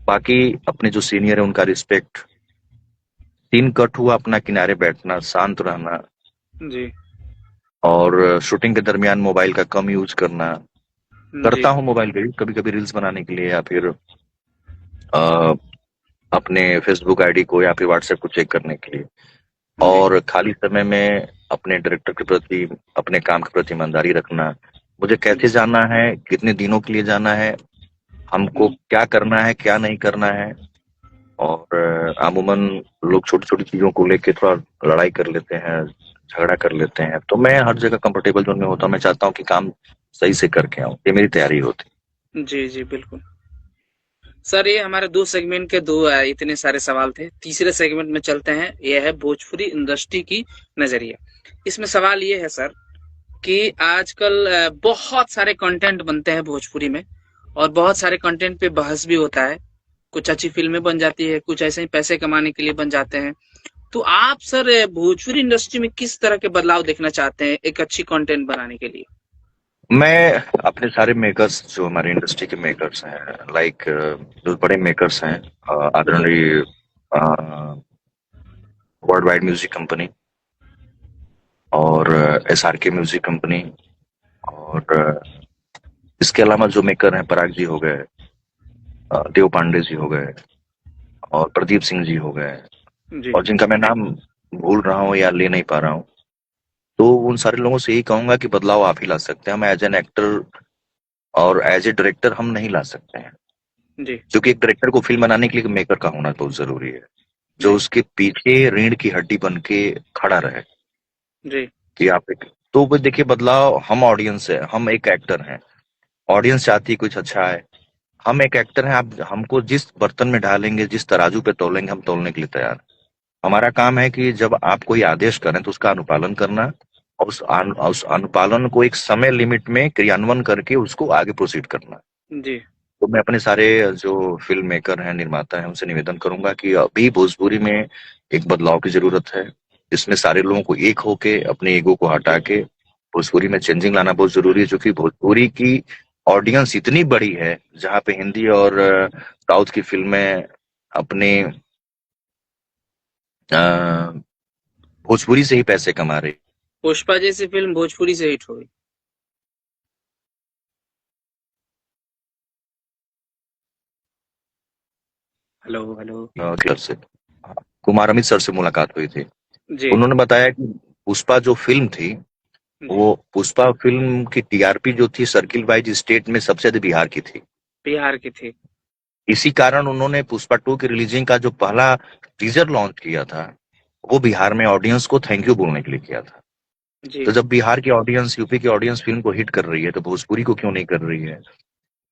[SPEAKER 2] बाकी अपने जो सीनियर है उनका रिस्पेक्ट, सीन कट हुआ अपना किनारे बैठना, शांत रहना,
[SPEAKER 1] जी
[SPEAKER 2] और शूटिंग के दरमियान मोबाइल का कम यूज करना।
[SPEAKER 1] जी
[SPEAKER 2] करता हूँ मोबाइल का यूज कभी कभी रील्स बनाने के लिए, या फिर अ, अपने फेसबुक आईडी को या फिर व्हाट्सएप को चेक करने के लिए।
[SPEAKER 1] जी
[SPEAKER 2] और खाली समय में अपने डायरेक्टर के प्रति, अपने काम के प्रति ईमानदारी रखना। मुझे कैसे जाना है, कितने दिनों के लिए जाना है, हमको क्या करना है, क्या नहीं करना है। और अमूमन लोग छोटी छोटी चीजों को लेके थोड़ा लड़ाई कर लेते हैं, झगड़ा कर लेते हैं, तो मैं हर जगह कंफर्टेबल जोन में होता हूँ। मैं चाहता हूँ कि काम सही से करके आऊँ, ये मेरी तैयारी होती
[SPEAKER 1] जी जी बिल्कुल। सर ये हमारे दो सेगमेंट के दो इतने सारे सवाल थे। तीसरे सेगमेंट में चलते हैं, यह है भोजपुरी इंडस्ट्री की नजरिया। इसमें सवाल ये है सर कि आजकल बहुत सारे कंटेंट बनते हैं भोजपुरी में, और बहुत सारे कंटेंट पे बहस भी होता है। कुछ अच्छी फिल्में बन जाती है, कुछ ऐसे ही पैसे कमाने के लिए बन जाते हैं। तो आप सर भोजपुरी इंडस्ट्री में किस तरह के बदलाव देखना चाहते हैं एक अच्छी कंटेंट बनाने के लिए?
[SPEAKER 2] है। मैं अपने सारे मेकर्स, जो हमारे इंडस्ट्री के मेकर्स हैं, लाइक जो बड़े मेकर्स हैं,
[SPEAKER 1] जी
[SPEAKER 2] आदरणीय वर्ल्ड वाइड म्यूजिक कंपनी, और SRK म्यूजिक कंपनी, और इसके अलावा जो मेकर हैं, पराग जी हो गए, देव पांडे जी हो गए और प्रदीप सिंह जी हो गए,
[SPEAKER 1] जी।
[SPEAKER 2] और जिनका मैं नाम भूल रहा हूँ या ले नहीं पा रहा हूँ। तो उन सारे लोगों से यही कहूंगा कि बदलाव आप ही ला सकते हैं, हम एज एन एक्टर और एज ए डायरेक्टर हम नहीं ला सकते हैं।
[SPEAKER 1] जी।
[SPEAKER 2] क्योंकि एक डायरेक्टर को फिल्म बनाने के लिए मेकर का होना बहुत जरूरी है, जो
[SPEAKER 1] जी।
[SPEAKER 2] उसके पीछे रीढ़ की हड्डी बन के खड़ा रहे।
[SPEAKER 1] जी।
[SPEAKER 2] कि आप एक, तो वो देखिए बदलाव, हम ऑडियंस है, हम एक एक्टर हैं, ऑडियंस चाहती है कुछ अच्छा है, हम एक एक्टर हैं, आप हमको जिस बर्तन में डालेंगे, जिस तराजू पे तोलेंगे, हम तोलने के लिए तैयार हैं। हमारा काम है कि जब आप कोई आदेश करें तो उसका अनुपालन करना, और उस अनुपालन को एक समय लिमिट में क्रियान्वयन करके उसको आगे प्रोसीड करना।
[SPEAKER 1] जी।
[SPEAKER 2] तो मैं अपने सारे जो फिल्म मेकर हैं, निर्माता हैं, उनसे निवेदन करूंगा कि अभी भोजपुरी में एक बदलाव की जरूरत है, जिसमें सारे लोगों को एक होके अपने ईगो को हटा के भोजपुरी में चेंजिंग लाना बहुत जरूरी है। क्योंकि भोजपुरी की ऑडियंस इतनी बड़ी है, जहाँ पे हिंदी और साउथ की फिल्में अपने अ, भोजपुरी से ही पैसे कमा रही।
[SPEAKER 1] पुष्पा जैसी फिल्म भोजपुरी से हिट हुई। Hello hello.
[SPEAKER 2] क्लब से कुमार अमित सर से मुलाकात हुई थी।
[SPEAKER 1] जी।
[SPEAKER 2] उन्होंने बताया कि पुष्पा जो फिल्म थी,
[SPEAKER 1] जी।
[SPEAKER 2] वो पुष्पा फिल्म की टीआरपी जो थी सर्किल वाइज स्टेट में सबसे अधिक बिहार की थी।
[SPEAKER 1] बिहार की थी।
[SPEAKER 2] इसी कारण उन्होंने पुष्पा 2 की रिलीजिंग का जो पहला टीजर लॉन्च किया था, वो बिहार में ऑडियंस को थैंक यू बोलने के लिए किया था।
[SPEAKER 1] जी।
[SPEAKER 2] तो जब बिहार की ऑडियंस, यूपी की ऑडियंस फिल्म को हिट कर रही है, तो भोजपुरी को क्यों नहीं कर रही है?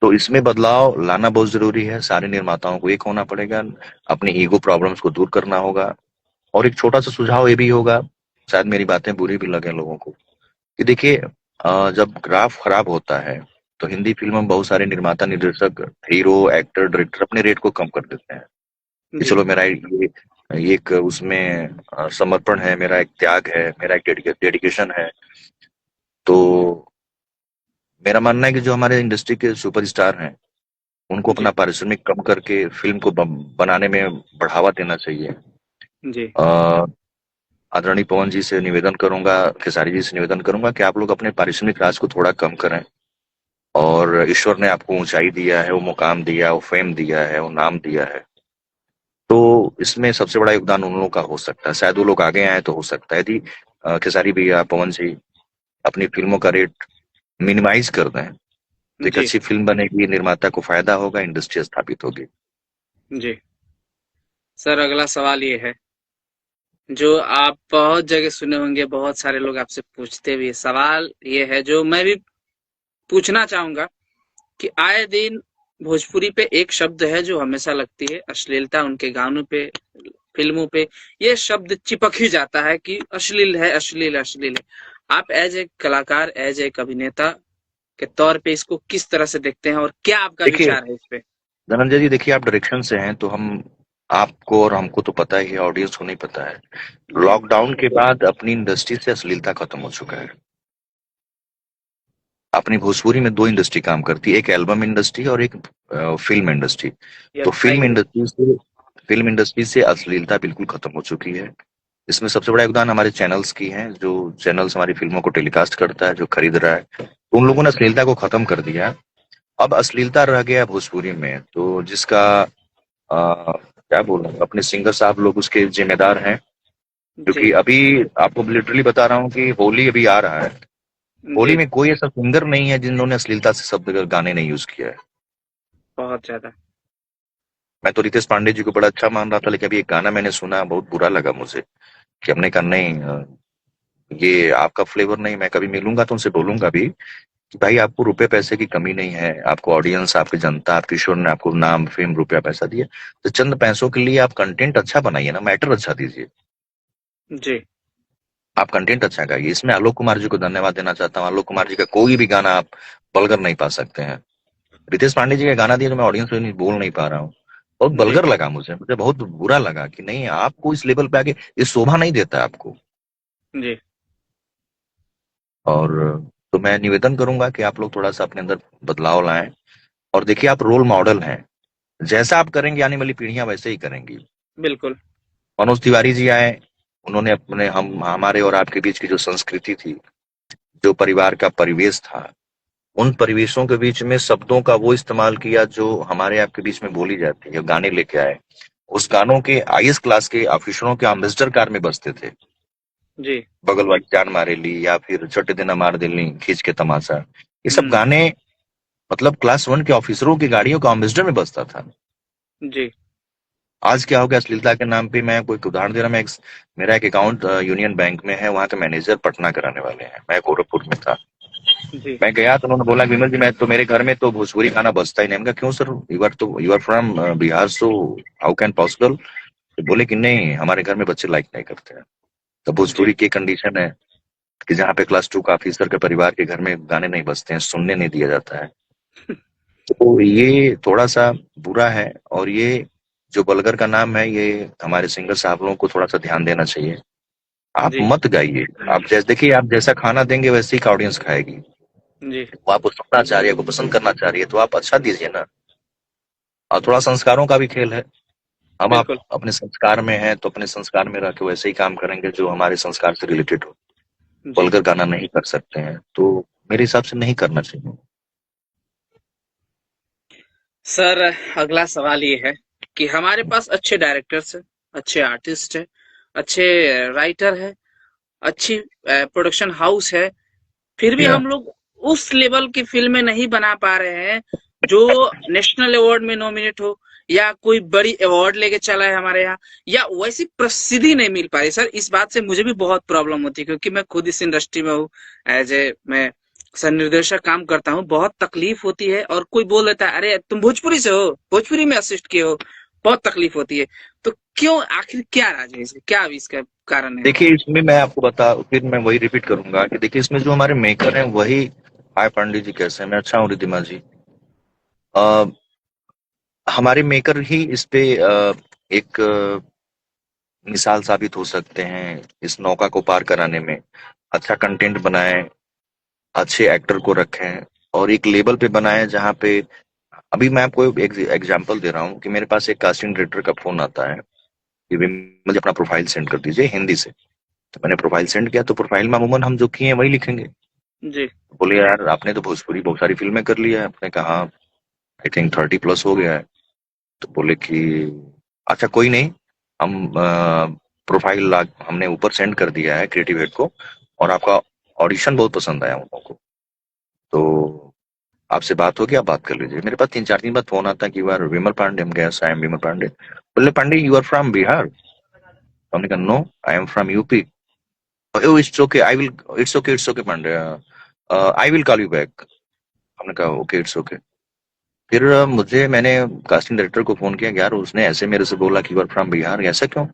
[SPEAKER 2] तो इसमें बदलाव लाना बहुत जरूरी है, सारे निर्माताओं को एक होना पड़ेगा, अपने ईगो प्रॉब्लम्स को दूर करना होगा। और एक छोटा सा सुझाव ये भी होगा, शायद मेरी बातें बुरी भी लगे लोगों को, कि देखिए जब ग्राफ खराब होता है तो हिंदी फिल्म में बहुत सारे निर्माता, निर्देशक, हीरो, एक्टर, डायरेक्टर अपने रेट को कम कर देते हैं कि
[SPEAKER 1] जी।
[SPEAKER 2] चलो मेरा ये एक उसमें समर्पण है, मेरा एक त्याग है, मेरा एक डेडिकेशन है। तो मेरा मानना है कि जो हमारे इंडस्ट्री के सुपरस्टार हैं, उनको
[SPEAKER 1] जी।
[SPEAKER 2] अपना पारिश्रमिक कम करके फिल्म को बनाने में बढ़ावा देना चाहिए।
[SPEAKER 1] जी।
[SPEAKER 2] अ, आदरणीय पवन जी से निवेदन करूंगा, खेसारी जी से निवेदन करूंगा कि आप लोग अपने पारिश्रमिक राज को थोड़ा कम करें। और ईश्वर ने आपको ऊंचाई दिया है, वो मुकाम दिया है, वो फेम दिया है, वो नाम दिया है। तो इसमें सबसे बड़ा योगदान उन लोगों का हो सकता है, शायद वो लोग आगे आए तो हो सकता है। यदि खेसारी भैया, पवन जी अपनी फिल्मों का रेट मिनिमाइज कर दें, तो एक
[SPEAKER 1] जी।
[SPEAKER 2] अच्छी फिल्म बनेगी, निर्माता को फायदा होगा, इंडस्ट्री स्थापित होगी।
[SPEAKER 1] जी। सर अगला सवाल ये है, जो आप बहुत जगह सुने होंगे, बहुत सारे लोग आपसे पूछते भी हैं। सवाल ये है जो मैं भी पूछना चाहूंगा कि आए दिन भोजपुरी पे एक शब्द है जो हमेशा लगती है, अश्लीलता। उनके गानों पे, फिल्मों पे ये शब्द चिपक ही जाता है कि अश्लील है, अश्लील, अश्लील है। आप एज ए कलाकार, एज एक अभिनेता के तौर पे इसको किस तरह से देखते हैं और क्या आपका
[SPEAKER 2] देखिए
[SPEAKER 1] विचार है इस पे?
[SPEAKER 2] धनंजय जी, देखिए आप डायरेक्शन से हैं, तो हम, आपको और हमको तो पता ही है, ऑडियंस को नहीं पता है।
[SPEAKER 1] जी।
[SPEAKER 2] लॉकडाउन के बाद अपनी इंडस्ट्री से अश्लीलता खत्म हो चुका है। अपनी भोजपुरी में दो इंडस्ट्री काम करती है, एक एल्बम इंडस्ट्री और एक फिल्म इंडस्ट्री।
[SPEAKER 1] ये
[SPEAKER 2] तो
[SPEAKER 1] अच्छाई है।
[SPEAKER 2] फिल्म इंडस्ट्री से अश्लीलता बिल्कुल खत्म हो चुकी है। इसमें सबसे बड़ा योगदान हमारे चैनल्स की है, जो चैनल्स हमारी फिल्मों को टेलीकास्ट करता है, जो खरीद रहा है, तो उन लोगों ने अश्लीलता को खत्म कर दिया। अब अश्लीलता रह गया भोजपुरी में, तो जिसका क्या बोलूं, अपने सिंगर साहब लोग उसके जिम्मेदार हैं।
[SPEAKER 1] जी।
[SPEAKER 2] क्योंकि अभी आपको लिटरली बता रहा हूँ कि होली अभी आ रहा है, होली
[SPEAKER 1] जी।
[SPEAKER 2] में कोई ऐसा सिंगर नहीं है जिन्होंने अश्लीलता से शब्द गाने नहीं यूज किया है।
[SPEAKER 1] बहुत ज्यादा।
[SPEAKER 2] मैं तो रितेश पांडे जी को बड़ा अच्छा मान रहा था, लेकिन अभी एक गाना मैंने सुना, बहुत बुरा लगा मुझे, कि हमने कहा नहीं, ये आपका फ्लेवर नहीं। मैं कभी मिलूंगा तो उनसे बोलूंगा भी कि भाई आपको रुपए पैसे की कमी नहीं है, आपको ऑडियंस, आपकी जनता, आपकी ईश्वर ने आपको नाम, फेम, रुपया, पैसा दिया, तो चंद पैसों के लिए आप कंटेंट अच्छा बनाइए ना, मैटर अच्छा दीजिए।
[SPEAKER 1] जी।
[SPEAKER 2] आप कंटेंट अच्छा गाइए। इसमें आलोक कुमार जी को धन्यवाद देना चाहता हूँ। आलोक कुमार जी का कोई भी गाना आप बलगर नहीं पा सकते हैं। रितेश पांडे जी का गाना दिया, तो मैं ऑडियंस में बोल नहीं पा रहा हूँ, बहुत
[SPEAKER 1] जी।
[SPEAKER 2] बलगर लगा मुझे, मुझे बहुत बुरा लगा कि नहीं, आपको इस लेवल पे आके ये शोभा नहीं देता है आपको।
[SPEAKER 1] जी।
[SPEAKER 2] और तो मैं निवेदन करूंगा कि आप लोग थोड़ा सा अपने अंदर बदलाव लाएं। और देखिए आप रोल मॉडल हैं, जैसा आप करेंगे आने वाली पीढ़ियां वैसे ही करेंगी।
[SPEAKER 1] बिल्कुल।
[SPEAKER 2] मनोज तिवारी जी आए, उन्होंने अपने, हम हमारे और आपके बीच की जो संस्कृति थी, जो परिवार का परिवेश था, उन परिवेशों के बीच में शब्दों का वो इस्तेमाल किया जो हमारे आपके बीच में बोली जाती है, गाने लेके आए। उस गानों के आईएएस क्लास के ऑफिसरों के एम्बेसडर कार में बजते थे।
[SPEAKER 1] जी।
[SPEAKER 2] बगल वाली जान मारे ली या फिर छठे दिन मार दिल्ली खींच के तमाशा, ये सब
[SPEAKER 1] हम्म।
[SPEAKER 2] गाने मतलब क्लास वन के ऑफिसरों की गाड़ियों का एम्बेसडर में बजता था।
[SPEAKER 1] जी।
[SPEAKER 2] आज क्या हो गया, अश्लीलता के नाम पे, मैं कोई उदाहरण दे रहा, मेरा एक अकाउंट यूनियन बैंक में है, वहां के मैनेजर पटना कराने वाले हैं, मैं गोरखपुर में था।
[SPEAKER 1] जी।
[SPEAKER 2] मैं गया तो उन्होंने बोला विमल जी, मैं तो मेरे घर में तो भोजपुरी गाना बजता ही नहीं। मैंने कहा क्यों sir, you are from Bihar, so how can possible. तो बोले कि नहीं, हमारे घर में बच्चे लाइक नहीं करते हैं। तो
[SPEAKER 1] जी।
[SPEAKER 2] भोजपुरी की कंडीशन है कि जहाँ पे क्लास 2 का ऑफिसर के परिवार के घर में गाने नहीं बजते हैं, सुनने नहीं दिया जाता है। तो ये थोड़ा सा बुरा है, और ये जो बलगर का नाम है, ये हमारे सिंगर साहब लोगों को थोड़ा सा ध्यान देना चाहिए। आप
[SPEAKER 1] जी।
[SPEAKER 2] मत गाइए। आप जैसे देखिए, आप जैसा खाना देंगे वैसे ही ऑडियंस खाएगी।
[SPEAKER 1] जी।
[SPEAKER 2] वो आपको सुनना चाह रही है, आपको पसंद करना चाह रही है, तो आप अच्छा दीजिए ना। और थोड़ा संस्कारों का भी खेल है। हम आप
[SPEAKER 1] बिल्कुल।
[SPEAKER 2] अपने संस्कार में हैं तो अपने संस्कार में रह के वैसे ही काम करेंगे जो हमारे संस्कार से रिलेटेड हो।
[SPEAKER 1] जी।
[SPEAKER 2] वल्गर गाना नहीं कर सकते हैं, तो मेरे हिसाब से नहीं करना चाहिए।
[SPEAKER 1] सर, अगला सवाल ये है कि हमारे पास अच्छे डायरेक्टर्स हैं, अच्छे आर्टिस्ट हैं, अच्छे राइटर हैं, अच्छी प्रोडक्शन हाउस है, फिर भी
[SPEAKER 2] या
[SPEAKER 1] हम लोग उस लेवल की फिल्में नहीं बना पा रहे हैं जो नेशनल अवार्ड में नॉमिनेट हो, या कोई बड़ी अवार्ड लेके चला है हमारे यहाँ, या वैसी प्रसिद्धि नहीं मिल पा रही। सर, इस बात से मुझे भी बहुत प्रॉब्लम होती है, क्योंकि मैं खुद इस इंडस्ट्री में हूँ। एज ए मैं सर निर्देशक काम करता हूँ, बहुत तकलीफ होती है। और कोई बोल देता है अरे तुम भोजपुरी से हो, भोजपुरी में असिस्ट किए हो, बहुत तकलीफ होती है। तो क्यों, आखिर क्या राज है इसका, क्या इसका कारण है?
[SPEAKER 2] देखिए, इसमें मैं आपको बता, फिर मैं वही रिपीट करूंगा कि देखिए, इसमें जो हमारे मेकर हैं वही। हाय पांडे जी, कैसे हैं? मैं अच्छा हूँ रिद्धिमा जी। आ, हमारे मेकर ही इस पे एक मिसाल साबित हो सकते हैं इस नौका को पार कराने में। अच्छा कंटेंट बनाएं, अच्छे एक्टर को रखें, और एक लेवल पे बनाएं जहाँ पे, अभी मैं आपको एक एग्जांपल दे रहा हूँ कि मेरे पास एक कास्टिंग डायरेक्टर का फोन आता है कि मुझे अपना प्रोफाइल सेंड कर दीजिए हिंदी से। तो मैंने प्रोफाइल सेंड किया, तो प्रोफाइल में अमूमन हम जो किए हैं वही लिखेंगे।
[SPEAKER 1] जी।
[SPEAKER 2] तो बोले यार, आपने तो भोजपुरी बहुत सारी फिल्में कर लिया है। आपने कहा आई थिंक 30+ हो गया है। तो बोले कि अच्छा कोई नहीं, हम प्रोफाइल हमने ऊपर सेंड कर दिया है क्रिएटिव हेड को, और आपका ऑडिशन बहुत पसंद आया उन लोगों को, तो आपसे बात होगी, आप बात कर लीजिए। मेरे पास 3-4 दिन बाद फोन आता है कि यू आर विमल पांडे। हम गए, आई एम विमल पांडे। बोले Pandey, you are from Bihar. हमने कहा no, I am from UP. It's okay, I will, it's okay Pandey, I will call you back. हमने कहा ओके, इट्स ओके। फिर मैंने कास्टिंग डायरेक्टर को फोन किया, यार उसने ऐसे मेरे से बोला कि यू आर फ्रॉम बिहार, ऐसा क्यों?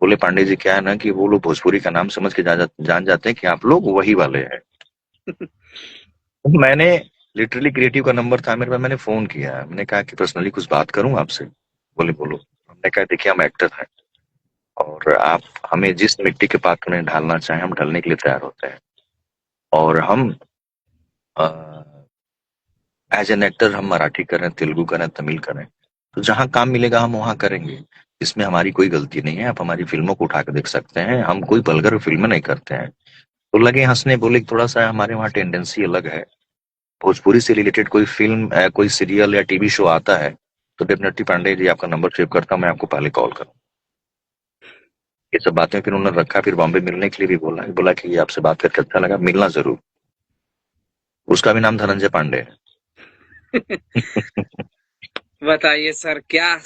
[SPEAKER 2] बोले पांडे जी, क्या है ना कि वो लोग भोजपुरी का नाम समझ के जान जाते हैं कि आप लोग वही वाले हैं। मैंने लिटरली, क्रिएटिव का नंबर था मेरे पास, मैंने फोन किया, मैंने कहा कि पर्सनली कुछ बात करूं आपसे। बोले बोलो। हमने कहा देखिए, हम एक्टर हैं, और आप हमें जिस मिट्टी के पात्र में ढालना चाहें हम ढलने के लिए तैयार होते हैं। और हम एज एन एक्टर, हम मराठी करें, तेलुगु करें, तमिल करें, तो जहां काम मिलेगा हम वहां करेंगे। इसमें हमारी कोई गलती नहीं है, आप हमारी फिल्मों को उठा कर देख सकते हैं, हम कोई वल्गर फिल्में नहीं करते हैं। तो लगे हंसने, बोले कि थोड़ा सा हमारे वहाँ टेंडेंसी अलग है। भोजपुरी से रिलेटेड कोई फिल्म, कोई सीरियल या टीवी शो आता है, तो डेफिनेटली पांडे जी, आपका नंबर सेव करता हूँ, मैं आपको पहले कॉल करूँ। ये सब बातें फिर उन्होंने रखा, फिर बॉम्बे मिलने के लिए भी बोला, बोला कि ये आपसे बात करके अच्छा लगा, मिलना जरूर। उसका भी नाम धनंजय पांडे है।
[SPEAKER 1] बताइए सर, क्या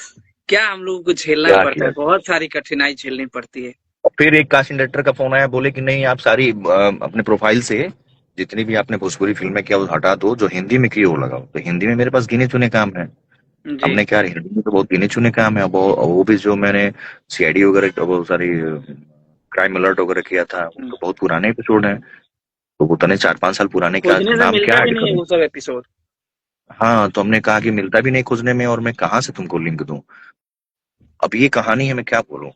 [SPEAKER 1] क्या हम लोगों को झेलना
[SPEAKER 2] क्या
[SPEAKER 1] पड़ता है,
[SPEAKER 2] किया।
[SPEAKER 1] बहुत सारी कठिनाई झेलनी पड़ती है।
[SPEAKER 2] फिर एक कास्टिंग डायरेक्टर का फोन आया, बोले कि नहीं, आप सारी अपने प्रोफाइल से जितनी भी आपने भोजपुरी फिल्में किया वो हटा दो, जो हिंदी में किए वो लगाओ। तो हिंदी में मेरे पास गिने चुने काम है।
[SPEAKER 1] जी।
[SPEAKER 2] हमने क्या, हिंदी में तो बहुत गिने चुने काम है। अब वो भी जो मैंने सीआईडी वगैरह, वो सारी क्राइम अलर्ट वगैरह किया था, वो
[SPEAKER 1] हम्म।
[SPEAKER 2] तो बहुत पुराने एपिसोड हैं। तो वो तने 4-5 साल पुराने, क्या
[SPEAKER 1] खोजने से
[SPEAKER 2] नाम क्या
[SPEAKER 1] मिलता भी
[SPEAKER 2] ऐड
[SPEAKER 1] नहीं है
[SPEAKER 2] करूं।
[SPEAKER 1] वो सब एपिसोड।
[SPEAKER 2] हाँ, तो हमने कहा कि मिलता भी नहीं खोजने में, और मैं कहाँ से तुमको लिंक दूं। अब ये कहानी है, मैं क्या बोलूं।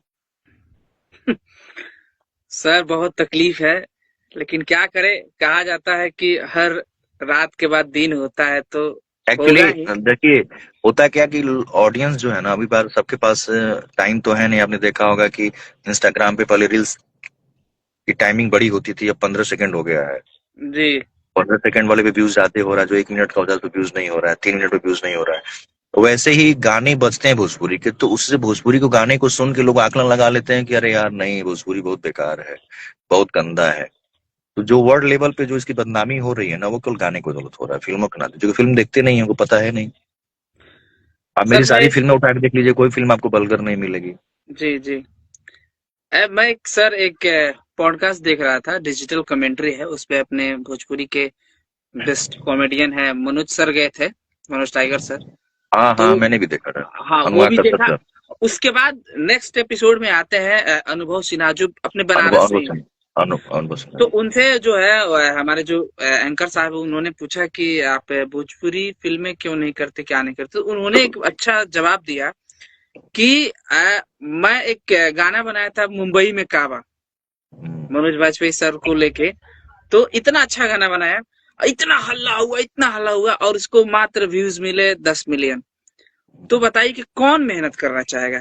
[SPEAKER 1] सर, बहुत तकलीफ है, लेकिन क्या करे, कहा जाता है कि हर रात के बाद दिन होता है, तो
[SPEAKER 2] एक्चुअली
[SPEAKER 1] होगा ही।
[SPEAKER 2] देखिए, होता क्या कि ऑडियंस जो है ना, अभी बार सबके पास टाइम तो है नहीं। आपने देखा होगा कि इंस्टाग्राम पे पहले रील्स की टाइमिंग बड़ी होती थी, अब 15 सेकंड हो गया है।
[SPEAKER 1] जी।
[SPEAKER 2] 15 सेकंड वाले पे व्यूज जाते हो रहा है, जो 1 मिनट का होता है उस पे व्यूज नहीं हो रहा है, 3 मिनट पे व्यूज नहीं हो रहा है। तो वैसे ही गाने बजते हैं भोजपुरी के, तो उससे भोजपुरी को गाने को सुन के लोग आकलन लगा लेते हैं कि अरे यार नहीं, भोजपुरी बहुत बेकार है, बहुत गंदा है। तो जो वर्ल्ड लेवल पे जो इसकी बदनामी हो रही है ना, वो केवल गाने को गलत हो रहा है, फिल्मों के नाते, जो फिल्म देखते नहीं है उनको पता है नहीं। आप
[SPEAKER 1] सर
[SPEAKER 2] मेरी
[SPEAKER 1] मैं
[SPEAKER 2] सारी
[SPEAKER 1] एक
[SPEAKER 2] फिल्में उठा के देख लीजिए, कोई फिल्म आपको वल्गर नहीं मिलेगी।
[SPEAKER 1] जी जी मैं एक सर एक पॉडकास्ट देख रहा था, डिजिटल कमेंट्री है उस पे, अपने भोजपुरी के बेस्ट कॉमेडियन है मनोज सर गए थे, मनोज टाइगर सर।
[SPEAKER 2] हाँ
[SPEAKER 1] तो
[SPEAKER 2] हाँ, मैंने भी देखा था।
[SPEAKER 1] हाँ वो
[SPEAKER 2] अनुराग
[SPEAKER 1] भी
[SPEAKER 2] कश्यप
[SPEAKER 1] देखा।
[SPEAKER 2] सर।
[SPEAKER 1] उसके बाद नेक्स्ट एपिसोड में आते हैं अनुभव सिन्हा, जो अपने
[SPEAKER 2] अनुभव
[SPEAKER 1] बनारस से
[SPEAKER 2] अनुभव
[SPEAKER 1] ही हैं।
[SPEAKER 2] सिंह। अनुभव सिंह।
[SPEAKER 1] तो उनसे जो है हमारे जो एंकर साहब हैं, उन्होंने पूछा कि आप भोजपुरी फिल्में क्यों नहीं करते, क्या नहीं करते। तो उन्होंने एक अच्छा जवाब दिया कि मैं एक गाना बनाया था मुंबई में काबा,
[SPEAKER 2] हम्म।
[SPEAKER 1] मनोज वाजपेयी सर को लेके। तो इतना अच्छा गाना बनाया, इतना हल्ला हुआ, इतना हल्ला हुआ, और उसको मात्र व्यूज मिले 10 मिलियन। तो बताइए कि कौन मेहनत करना चाहेगा।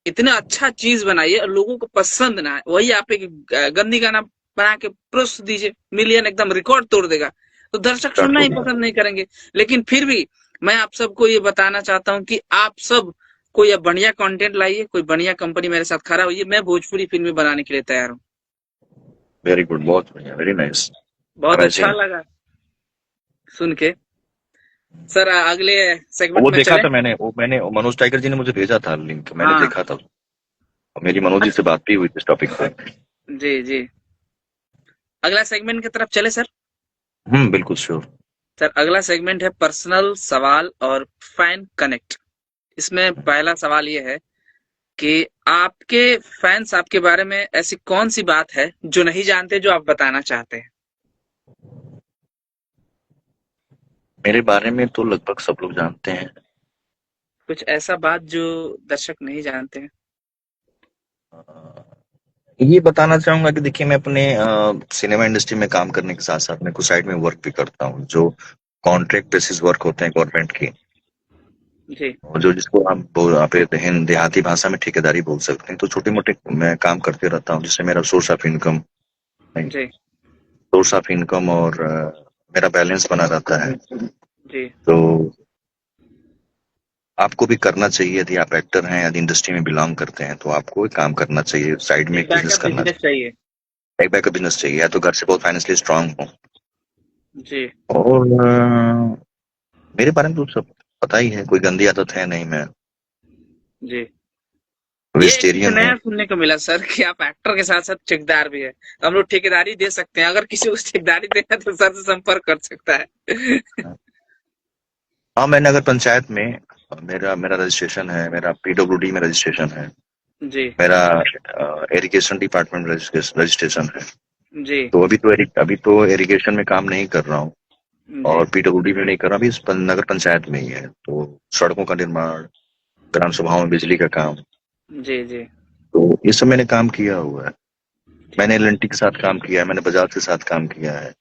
[SPEAKER 1] इतना अच्छा चीज बनाइए और लोगों को पसंद ना आए, वही आप एक गंदी गाना बना के परोस दीजिए, मिलियन एकदम रिकॉर्ड तोड़ देगा, तो दर्शक
[SPEAKER 2] स्टार्ट
[SPEAKER 1] सुनना
[SPEAKER 2] हो
[SPEAKER 1] ही
[SPEAKER 2] गया।
[SPEAKER 1] पसंद नहीं करेंगे। लेकिन फिर भी मैं आप सबको ये बताना चाहता हूँ कि आप सब कोई अब बढ़िया कंटेंट लाइए, कोई बढ़िया कंपनी मेरे साथ खड़ा होइए, मैं भोजपुरी फिल्में बनाने के लिए तैयार हूँ।
[SPEAKER 2] वेरी गुड, बहुत बढ़िया, वेरी नाइस।
[SPEAKER 1] बहुत अच्छा
[SPEAKER 2] अमेजिंग।
[SPEAKER 1] लगा सुन के। सर अगले सेगमेंट
[SPEAKER 2] वो
[SPEAKER 1] में
[SPEAKER 2] देखा
[SPEAKER 1] चले।
[SPEAKER 2] था मैंने, वो मनोज टाइगर जी ने मुझे भेजा था लिंक, मैंने
[SPEAKER 1] हाँ।
[SPEAKER 2] देखा था। और मेरी मनोज जी से
[SPEAKER 1] अच्छा।
[SPEAKER 2] बात भी हुई थी इस टॉपिक पे।
[SPEAKER 1] जी जी, अगला सेगमेंट की तरफ चले सर।
[SPEAKER 2] बिल्कुल श्योर।
[SPEAKER 1] सर अगला सेगमेंट है पर्सनल सवाल और फैन कनेक्ट। इसमें पहला सवाल ये है कि आपके फैंस आपके बारे में ऐसी कौन सी बात है जो नहीं जानते, जो आप बताना चाहते हैं।
[SPEAKER 2] मेरे बारे में तो लगभग सब लोग जानते हैं।
[SPEAKER 1] कुछ ऐसा बात जो दर्शक नहीं जानते हैं।
[SPEAKER 2] ये बताना चाहूंगा कि देखिए, मैं अपने सिनेमा इंडस्ट्री में काम करने के साथ साथ मैं कुछ साइड में वर्क भी करता हूँ, जो कॉन्ट्रैक्ट बेसिस वर्क होते हैं गवर्नमेंट की।
[SPEAKER 1] जी
[SPEAKER 2] और जो जिसको आप देहाती भाषा में ठेकेदारी बोल सकते हैं, तो छोटे मोटे मैं काम करते रहता हूँ, जिससे मेरा सोर्स ऑफ इनकम,
[SPEAKER 1] जी
[SPEAKER 2] और मेरा बैलेंस बना रहता है।
[SPEAKER 1] जी।
[SPEAKER 2] तो आपको भी करना चाहिए, यदि आप एक्टर हैं, यदि इंडस्ट्री में बिलोंग करते हैं, तो आपको एक काम करना चाहिए, साइड में
[SPEAKER 1] एक
[SPEAKER 2] एक बिजनेस
[SPEAKER 1] बैकअप
[SPEAKER 2] करना
[SPEAKER 1] बिजनेस
[SPEAKER 2] चाहिए।
[SPEAKER 1] चाहिए।
[SPEAKER 2] एक बैकअप बिजनेस चाहिए, या तो घर से बहुत फाइनेंशियली स्ट्रांग हो।
[SPEAKER 1] जी
[SPEAKER 2] और मेरे बारे में तो सब पता ही है, कोई गंदी आदत है नहीं, मैं
[SPEAKER 1] जी। ये कुछ
[SPEAKER 2] वेजिटेरियन हूँ।
[SPEAKER 1] नया सुनने को मिला सर कि आप एक्टर के साथ साथ ठेकेदार भी है। तो हम लोग ठेकेदारी दे सकते हैं, अगर किसी को ठेकेदारी देना है तो सर से संपर्क कर सकता है।
[SPEAKER 2] हाँ, मैंने अगर पंचायत में, मेरा मेरा रजिस्ट्रेशन है, मेरा पीडब्ल्यूडी में रजिस्ट्रेशन है,
[SPEAKER 1] जी
[SPEAKER 2] मेरा इरिगेशन डिपार्टमेंट रजिस्ट्रेशन है।
[SPEAKER 1] जी
[SPEAKER 2] तो अभी तो इरिगेशन में काम नहीं कर रहा हूँ,
[SPEAKER 1] जी
[SPEAKER 2] और पीडब्ल्यूडी में नहीं कर रहा, अभी नगर पंचायत में ही है। तो सड़कों का निर्माण, ग्राम सभाओं में बिजली का काम,
[SPEAKER 1] जी जी
[SPEAKER 2] तो ये सब मैंने काम किया हुआ है। मैंने एल&टी के साथ काम किया है, मैंने बजाज के साथ काम किया है।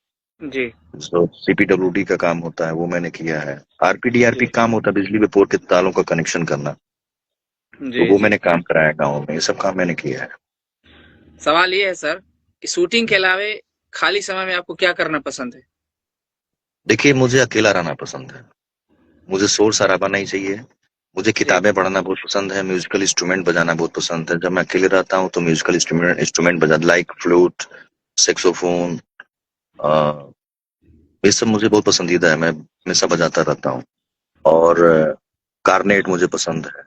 [SPEAKER 1] जी
[SPEAKER 2] जो सीपीडब्ल्यूडी का काम होता है वो मैंने किया है। आरपीडीआरपी
[SPEAKER 1] जी
[SPEAKER 2] काम होता है, बिजली बोर्ड के तारों का कनेक्शन करना, तो
[SPEAKER 1] जी
[SPEAKER 2] वो
[SPEAKER 1] जी।
[SPEAKER 2] मैंने काम कराया गाँव में, ये सब काम मैंने किया है।
[SPEAKER 1] सवाल ये है सर कि शूटिंग के अलावे खाली समय में आपको क्या करना पसंद है।
[SPEAKER 2] देखिए, मुझे अकेला रहना पसंद है, मुझे शोर शराबा नहीं चाहिए। मुझे
[SPEAKER 1] जी
[SPEAKER 2] किताबें पढ़ना बहुत पसंद है, म्यूजिकल इंस्ट्रूमेंट बजाना बहुत पसंद है। जब मैं अकेले रहता हूँ तो म्यूजिकल इंस्ट्रूमेंट बजा, लाइक फ्लूट, सेक्सोफोन, ये सब मुझे बहुत पसंदीदा है, मैं हमेशा बजाता रहता हूँ। और कार्नेट मुझे पसंद है,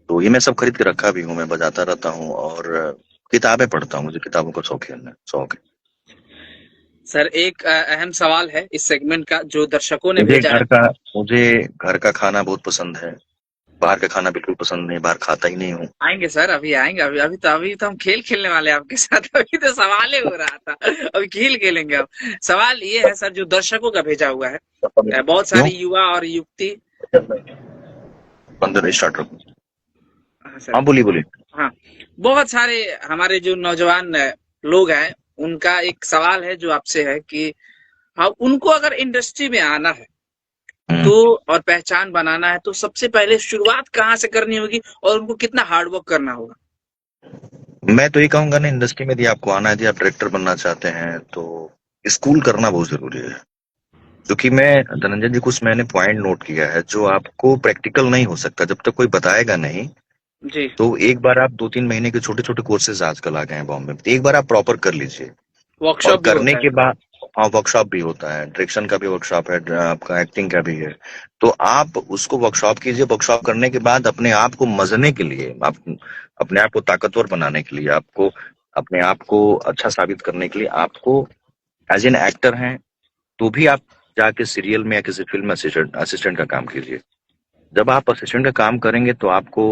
[SPEAKER 2] तो ये मैं सब खरीद के रखा भी हूँ, मैं बजाता रहता हूँ। और किताबें पढ़ता हूँ, मुझे किताबों का शौक है।
[SPEAKER 1] सर एक अहम सवाल है इस सेगमेंट का जो दर्शकों ने
[SPEAKER 2] मुझे
[SPEAKER 1] भेजा है।
[SPEAKER 2] घर का मुझे घर का खाना बहुत पसंद है, बाहर का खाना बिल्कुल पसंद नहीं, बाहर खाता ही नहीं हूँ।
[SPEAKER 1] आएंगे सर, अभी आएंगे, अभी तो हम खेल खेलने वाले हैं आपके साथ। अभी तो सवाल ही हो रहा था, अभी खेल खेलेंगे अब। सवाल ये है सर जो दर्शकों का भेजा हुआ है। बहुत
[SPEAKER 2] क्यों?
[SPEAKER 1] सारी युवा और युवती।
[SPEAKER 2] 15 स्टार्ट रखो।
[SPEAKER 1] हाँ सर।
[SPEAKER 2] हाँ, बोलिए बोलिए।
[SPEAKER 1] हाँ, बहुत सारे हमारे जो नौजवान लोग हैं, उनका एक सवाल है जो आपसे है कि हाँ, उनको अगर इंडस्ट्री में आना है तो,
[SPEAKER 2] हम्म।
[SPEAKER 1] और पहचान बनाना है, तो सबसे पहले शुरुआत कहाँ से करनी होगी और उनको कितना हार्ड वर्क करना होगा।
[SPEAKER 2] मैं तो ये कहूंगा ना, इंडस्ट्री में यदि आपको आना है, यदि आप डायरेक्टर बनना चाहते हैं, तो स्कूल करना बहुत जरूरी है। क्योंकि मैं धनंजय जी कुछ मैंने पॉइंट नोट किया है जो आपको प्रैक्टिकल नहीं हो सकता जब तक कोई बताएगा नहीं।
[SPEAKER 1] जी।
[SPEAKER 2] तो एक बार आप 2-3 महीने के छोटे छोटे कोर्सेज आजकल आ गए हैं बॉम्बे में, तो एक बार आप प्रॉपर कर लीजिए। और
[SPEAKER 1] वर्कशॉप भी
[SPEAKER 2] करने
[SPEAKER 1] होता है।
[SPEAKER 2] के बाद, हाँ, वर्कशॉप भी होता है, डायरेक्शन का भी वर्कशॉप है, आपका एक्टिंग का भी है। तो आप उसको वर्कशॉप कीजिए। वर्कशॉप करने के बाद अपने आप को मजने के लिए, आप अपने आप को ताकतवर बनाने के लिए, आपको अपने आप को अच्छा साबित करने के लिए, आपको एज एन एक्टर हैं तो भी आप जाके सीरियल में या किसी फिल्म में असिस्टेंट असिस्टेंट का काम कीजिए। जब आप असिस्टेंट का काम करेंगे तो आपको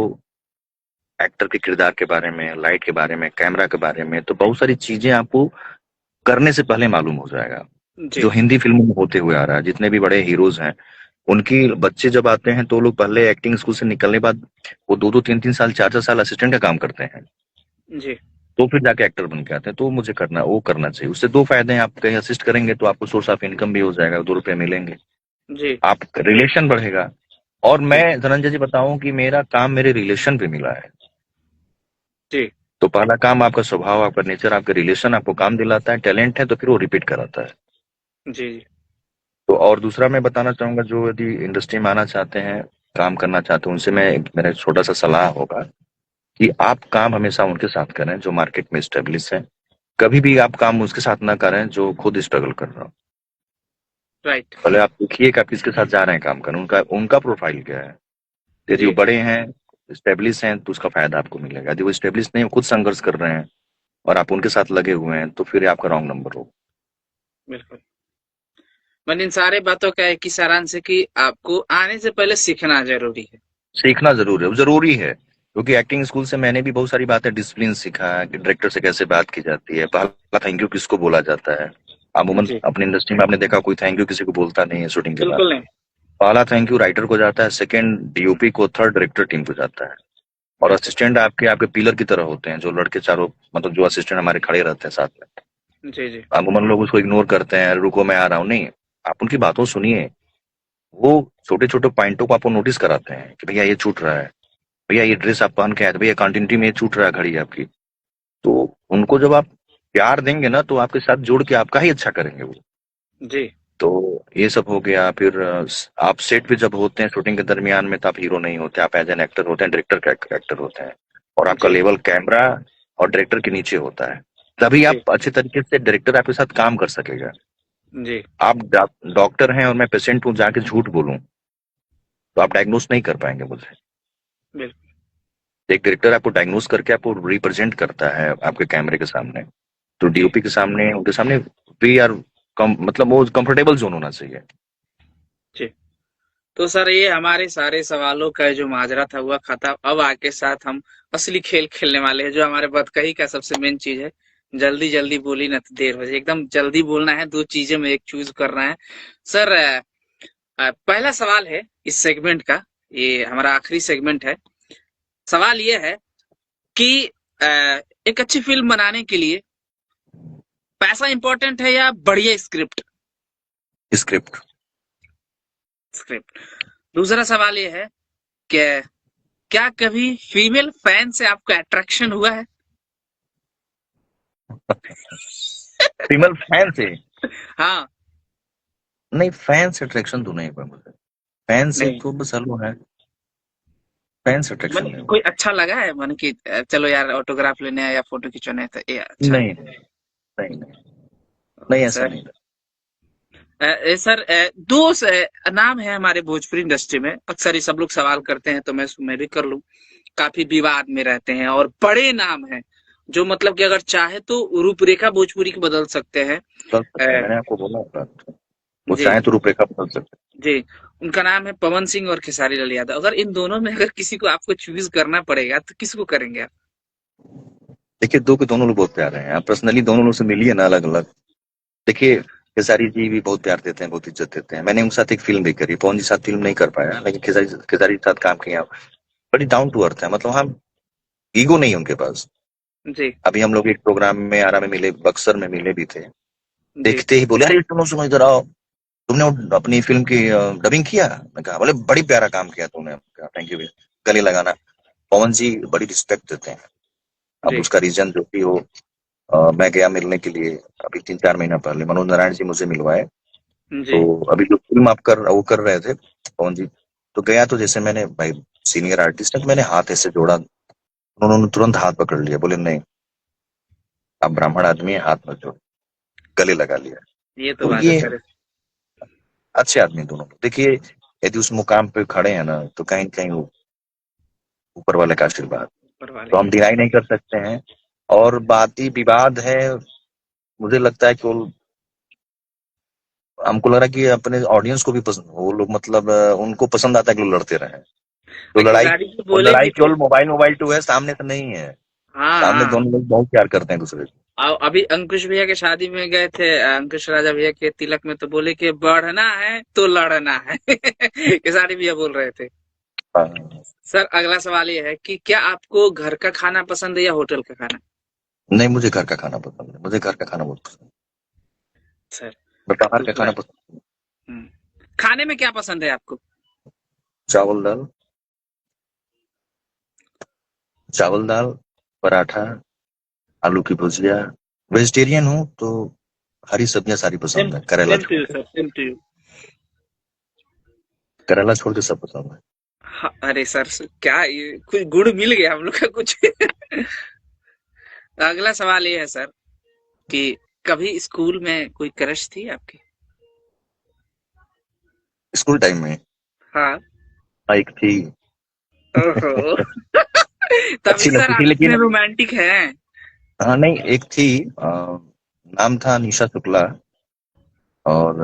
[SPEAKER 2] एक्टर के किरदार के बारे में, लाइट के बारे में, कैमरा के बारे में, तो बहुत सारी चीजें आपको करने से पहले मालूम हो जाएगा।
[SPEAKER 1] जी।
[SPEAKER 2] जो हिंदी फिल्मों में होते हुए आ रहा है, जितने भी बड़े हीरोज हैं, उनकी बच्चे जब आते हैं तो लोग पहले एक्टिंग स्कूल से निकलने बाद वो 2-2 3-3 साल 4-4 साल असिस्टेंट का काम करते हैं,
[SPEAKER 1] जी।
[SPEAKER 2] तो फिर जाके एक्टर बन के आते हैं। तो मुझे करना, वो करना चाहिए। उससे दो फायदे हैं, आप कहीं असिस्ट करेंगे तो आपको सोर्स ऑफ इनकम भी हो जाएगा, 2 रुपए मिलेंगे,
[SPEAKER 1] जी।
[SPEAKER 2] आप रिलेशन बढ़ेगा। और
[SPEAKER 1] जी।
[SPEAKER 2] मैं धनंजय जी बताऊं कि मेरा काम मेरे रिलेशन पे मिला है।
[SPEAKER 1] जी।
[SPEAKER 2] तो पहला काम आपका स्वभाव, आपका नेचर, आपका रिलेशन आपको काम दिलाता है। टैलेंट है तो फिर वो रिपीट कराता है।
[SPEAKER 1] जी।
[SPEAKER 2] तो और दूसरा मैं बताना चाहूंगा, जो यदि इंडस्ट्री में आना चाहते हैं, काम करना चाहते हैं, उनसे मैं, मेरा छोटा सा सलाह होगा कि आप काम हमेशा उनके साथ करें जो मार्केट में स्टेब्लिश है। कभी भी आप काम उसके साथ ना करें जो खुद स्ट्रगल कर रहा हो।
[SPEAKER 1] राइट।
[SPEAKER 2] पहले आप देखिए कि आप किसके साथ जा रहे हैं काम करने, उनका उनका प्रोफाइल क्या है। यदि वो
[SPEAKER 1] जी।
[SPEAKER 2] बड़े हैं, स्टेब्लिश हैं, तो उसका फायदा आपको मिलेगा। यदि वो स्टेब्लिश नहीं, वो खुद संघर्ष कर रहे हैं और आप उनके साथ लगे हुए हैं, तो फिर आपका रॉन्ग नंबर होगा।
[SPEAKER 1] बिल्कुल। मैंने इन सारे बातों का एक ही सारांश है कि आपको आने से पहले सीखना जरूरी है।
[SPEAKER 2] सीखना जरूर है, वो जरूरी है। क्योंकि एक्टिंग स्कूल से मैंने भी बहुत सारी बातें, डिसिप्लिन सीखा है कि डायरेक्टर से कैसे बात की जाती है, पहला थैंक यू किसको बोला जाता है। अमूमन
[SPEAKER 1] जी।
[SPEAKER 2] अपनी इंडस्ट्री में आपने देखा कोई थैंक यू किसी को बोलता नहीं है शूटिंग के बाद।
[SPEAKER 1] बिल्कुल नहीं।
[SPEAKER 2] पहला थैंक यू राइटर को जाता है, सेकंड डीओपी को, थर्ड डायरेक्टर टीम को जाता है। और
[SPEAKER 1] बिल्कुल।
[SPEAKER 2] असिस्टेंट आपके आपके पिलर की तरह होते हैं, जो लड़के चारों, मतलब जो असिस्टेंट हमारे खड़े रहते हैं साथ में।
[SPEAKER 1] जी। जी।
[SPEAKER 2] अमूमन लोग उसको इग्नोर करते हैं, रुको मैं आ रहा हूँ, नहीं, आप उनकी बातों सुनिए। वो छोटे छोटे पॉइंटों को आपको नोटिस कराते हैं कि भैया ये छूट रहा है, भैया ये ड्रेस आप पहन के आए थे, भैया कंटिन्यूटी में ये छूट रहा है घड़ी आपकी। तो उनको जब आप प्यार देंगे ना, तो आपके साथ जुड़ के आपका ही अच्छा करेंगे वो।
[SPEAKER 1] जी।
[SPEAKER 2] तो ये सब हो गया। फिर आप सेट पे जब होते हैं शूटिंग के दरमियान में, तो आप हीरो नहीं होते, आप एज एन एक्टर होते हैं, डायरेक्टर का एक्टर होते हैं। और आपका
[SPEAKER 1] जी।
[SPEAKER 2] लेवल कैमरा और डायरेक्टर के नीचे होता है। तभी
[SPEAKER 1] जी।
[SPEAKER 2] आप अच्छे तरीके से, डायरेक्टर आपके साथ काम कर सकेगा।
[SPEAKER 1] जी।
[SPEAKER 2] आप डॉक्टर हैं और मैं पेशेंट हूँ, जाके झूठ बोलूं तो आप डायग्नोस नहीं कर पाएंगे मुझे।
[SPEAKER 1] बिल्कुल।
[SPEAKER 2] एक डायरेक्टर आपको डायग्नोस करके आपको रिप्रेजेंट करता है आपके कैमरे के सामने। तो
[SPEAKER 1] जी।
[SPEAKER 2] डीओपी के सामने, उनके सामने वी आर कम, मतलब वो कंफर्टेबल जोन होना चाहिए।
[SPEAKER 1] जी। तो सर ये हमारे सारे सवालों का जो माजरा था हुआ खत्म। अब आके साथ हम असली खेल खेलने वाले हैं, जो हमारे बतकही का सबसे मेन चीज है। जल्दी जल्दी बोली ना तो देर हो जाए, एकदम जल्दी बोलना है, दो चीजें में एक चूज करना है। सर पहला सवाल है इस सेगमेंट का, ये हमारा आखिरी सेगमेंट है। सवाल ये है कि अ, एक अच्छी फिल्म बनाने के लिए पैसा इंपॉर्टेंट है या बढ़िया स्क्रिप्ट?
[SPEAKER 2] स्क्रिप्ट।
[SPEAKER 1] स्क्रिप्ट। दूसरा सवाल ये है कि क्या कभी फीमेल फैन से आपको अट्रैक्शन हुआ है?
[SPEAKER 2] फीमेल फैन से?
[SPEAKER 1] हाँ।
[SPEAKER 2] नहीं, फैन से अट्रैक्शन तो नहीं हुआ मुझे। फैन से
[SPEAKER 1] नहीं।
[SPEAKER 2] तो बस हेलो है, फैन से अट्रैक्शन
[SPEAKER 1] मैंने
[SPEAKER 2] नहीं हुआ।
[SPEAKER 1] कोई अच्छा लगा है मन की चलो यार ऑटोग्राफ लेने आए या फोटो खिंचवाने आए, तो ये अच्छा है।
[SPEAKER 2] नहीं नहीं नहीं नहीं, नहीं ऐसा
[SPEAKER 1] सर
[SPEAKER 2] नहीं था।
[SPEAKER 1] सर नाम है हमारे भोजपुरी इंडस्ट्री में, अक्सर ये सब लोग सवाल करते हैं तो मैं भी कर लूं। काफी विवाद में रहते हैं और बड़े नाम हैं, जो मतलब कि अगर चाहे तो रूपरेखा भोजपुरी की बदल सकते हैं।
[SPEAKER 2] कर सकते हैं,
[SPEAKER 1] अ,
[SPEAKER 2] मैंने आपको बोला था। वो
[SPEAKER 1] जी।
[SPEAKER 2] चाहे तो रूपरेखा बदल सकते
[SPEAKER 1] जी। उनका नाम है पवन सिंह और खेसारी लाल यादव। अगर इन दोनों में अगर किसी को आपको चूज करना पड़ेगा तो किसको करेंगे आप?
[SPEAKER 2] हैं। देखिए, दो के दोनों लोग बहुत प्यारे हैं, आप पर्सनली दोनों लोग से मिलिए ना अलग अलग। देखिए, खेसारी जी भी बहुत प्यार देते हैं, बहुत इज्जत देते हैं। मैंने उनके साथ एक फिल्म भी करी, पवन जी के साथ फिल्म नहीं कर पाया, लेकिन खेसारी खेसारी के साथ काम किया। बड़ी डाउन टू अर्थ है, मतलब हम, ईगो नहीं है उनके पास।
[SPEAKER 1] जी।
[SPEAKER 2] अभी हम लोग एक प्रोग्राम में आरा में मिले, बक्सर में मिले भी थे।
[SPEAKER 1] जी।
[SPEAKER 2] देखते ही बोले, अरे सुनो सुनो इधर आओ, तुमने वो अपनी फिल्म की डबिंग किया? मैं कहा, बोले बड़ी प्यारा काम किया तुमने। थैंक यू भैया, गले लगाना। पवन जी बड़ी रिस्पेक्ट देते हैं। अब
[SPEAKER 1] जी।
[SPEAKER 2] उसका रीजन जो भी हो, मैं गया मिलने के लिए अभी 3-4 महीना पहले। मनोज नारायण जी मुझे मिलवाए।
[SPEAKER 1] जी।
[SPEAKER 2] तो अभी जो फिल्म आप वो कर रहे थे पवन जी, तो गया तो जैसे मैंने भाई सीनियर आर्टिस्ट है तो मैंने हाथ ऐसे जोड़ा, उन्होंने तुरंत हाथ पकड़ लिया, बोले नहीं आप ब्राह्मण आदमी है, हाथ मत जोड़, गले लगा लिया।
[SPEAKER 1] ये तो
[SPEAKER 2] तो
[SPEAKER 1] बात है
[SPEAKER 2] ये
[SPEAKER 1] सर।
[SPEAKER 2] अच्छे आदमी दोनों लोग। देखिए यदि उस मुकाम पे खड़े हैं ना तो कहीं न कहीं वो ऊपर वाले का आशीर्वाद,
[SPEAKER 1] ऊपर वाले
[SPEAKER 2] तो
[SPEAKER 1] का
[SPEAKER 2] हम डिनाई नहीं कर सकते हैं। और बाकी विवाद है, मुझे लगता है कि हमको लग रहा है कि अपने ऑडियंस को भी पसंद, वो लोग मतलब उनको पसंद आता है कि लोग लड़ते रहें। तो लड़ाई,
[SPEAKER 1] खेसारी जी
[SPEAKER 2] और
[SPEAKER 1] बोले
[SPEAKER 2] लड़ाई
[SPEAKER 1] भी थे।
[SPEAKER 2] केवल मोबाइल मोबाइल टू है, सामने से नहीं है।
[SPEAKER 1] हाँ
[SPEAKER 2] सामने
[SPEAKER 1] हाँ।
[SPEAKER 2] दोनों लोग बहुत प्यार करते हैं दूसरे को।
[SPEAKER 1] अभी अंकुश भैया के शादी में गए थे, अंकुश राजा भैया के तिलक में, तो बोले कि बढ़ना है तो लड़ना है। खेसारी भैया बोल रहे थे।
[SPEAKER 2] हाँ।
[SPEAKER 1] सर अगला सवाल ये है कि क्या आपको घर का खाना पसंद है या होटल का खाना?
[SPEAKER 2] नहीं, मुझे घर का खाना पसंद है, मुझे घर का खाना बहुत पसंद है।
[SPEAKER 1] सर
[SPEAKER 2] मैं बाहर का
[SPEAKER 1] दूसरा।
[SPEAKER 2] खाना पसंद है।
[SPEAKER 1] हम्म, खाने में क्या पसंद है आपको?
[SPEAKER 2] चावल दाल, चावल दाल, पराठा, आलू की भुजिया। वेजिटेरियन हूँ तो हरी सब्जियां सारी
[SPEAKER 1] सेम
[SPEAKER 2] पसंद है, करेला
[SPEAKER 1] सेम टू
[SPEAKER 2] छोड़
[SPEAKER 1] यू
[SPEAKER 2] के।
[SPEAKER 1] Sir, same to you.
[SPEAKER 2] करेला छोड़ के सब पसंद है।
[SPEAKER 1] हाँ, अरे सर क्या ये कुछ गुड़ मिल गया हम लोग का कुछ। अगला सवाल ये है सर कि कभी स्कूल में कोई क्रश थी आपकी?
[SPEAKER 2] स्कूल टाइम में
[SPEAKER 1] हाँ।
[SPEAKER 2] एक थी।
[SPEAKER 1] ओहो। तभी
[SPEAKER 2] अच्छी
[SPEAKER 1] सर
[SPEAKER 2] लगती
[SPEAKER 1] आप
[SPEAKER 2] थी
[SPEAKER 1] इतने
[SPEAKER 2] लेकिन,
[SPEAKER 1] रोमांटिक हैं।
[SPEAKER 2] हाँ नहीं एक थी, नाम था निशा शुक्ला। और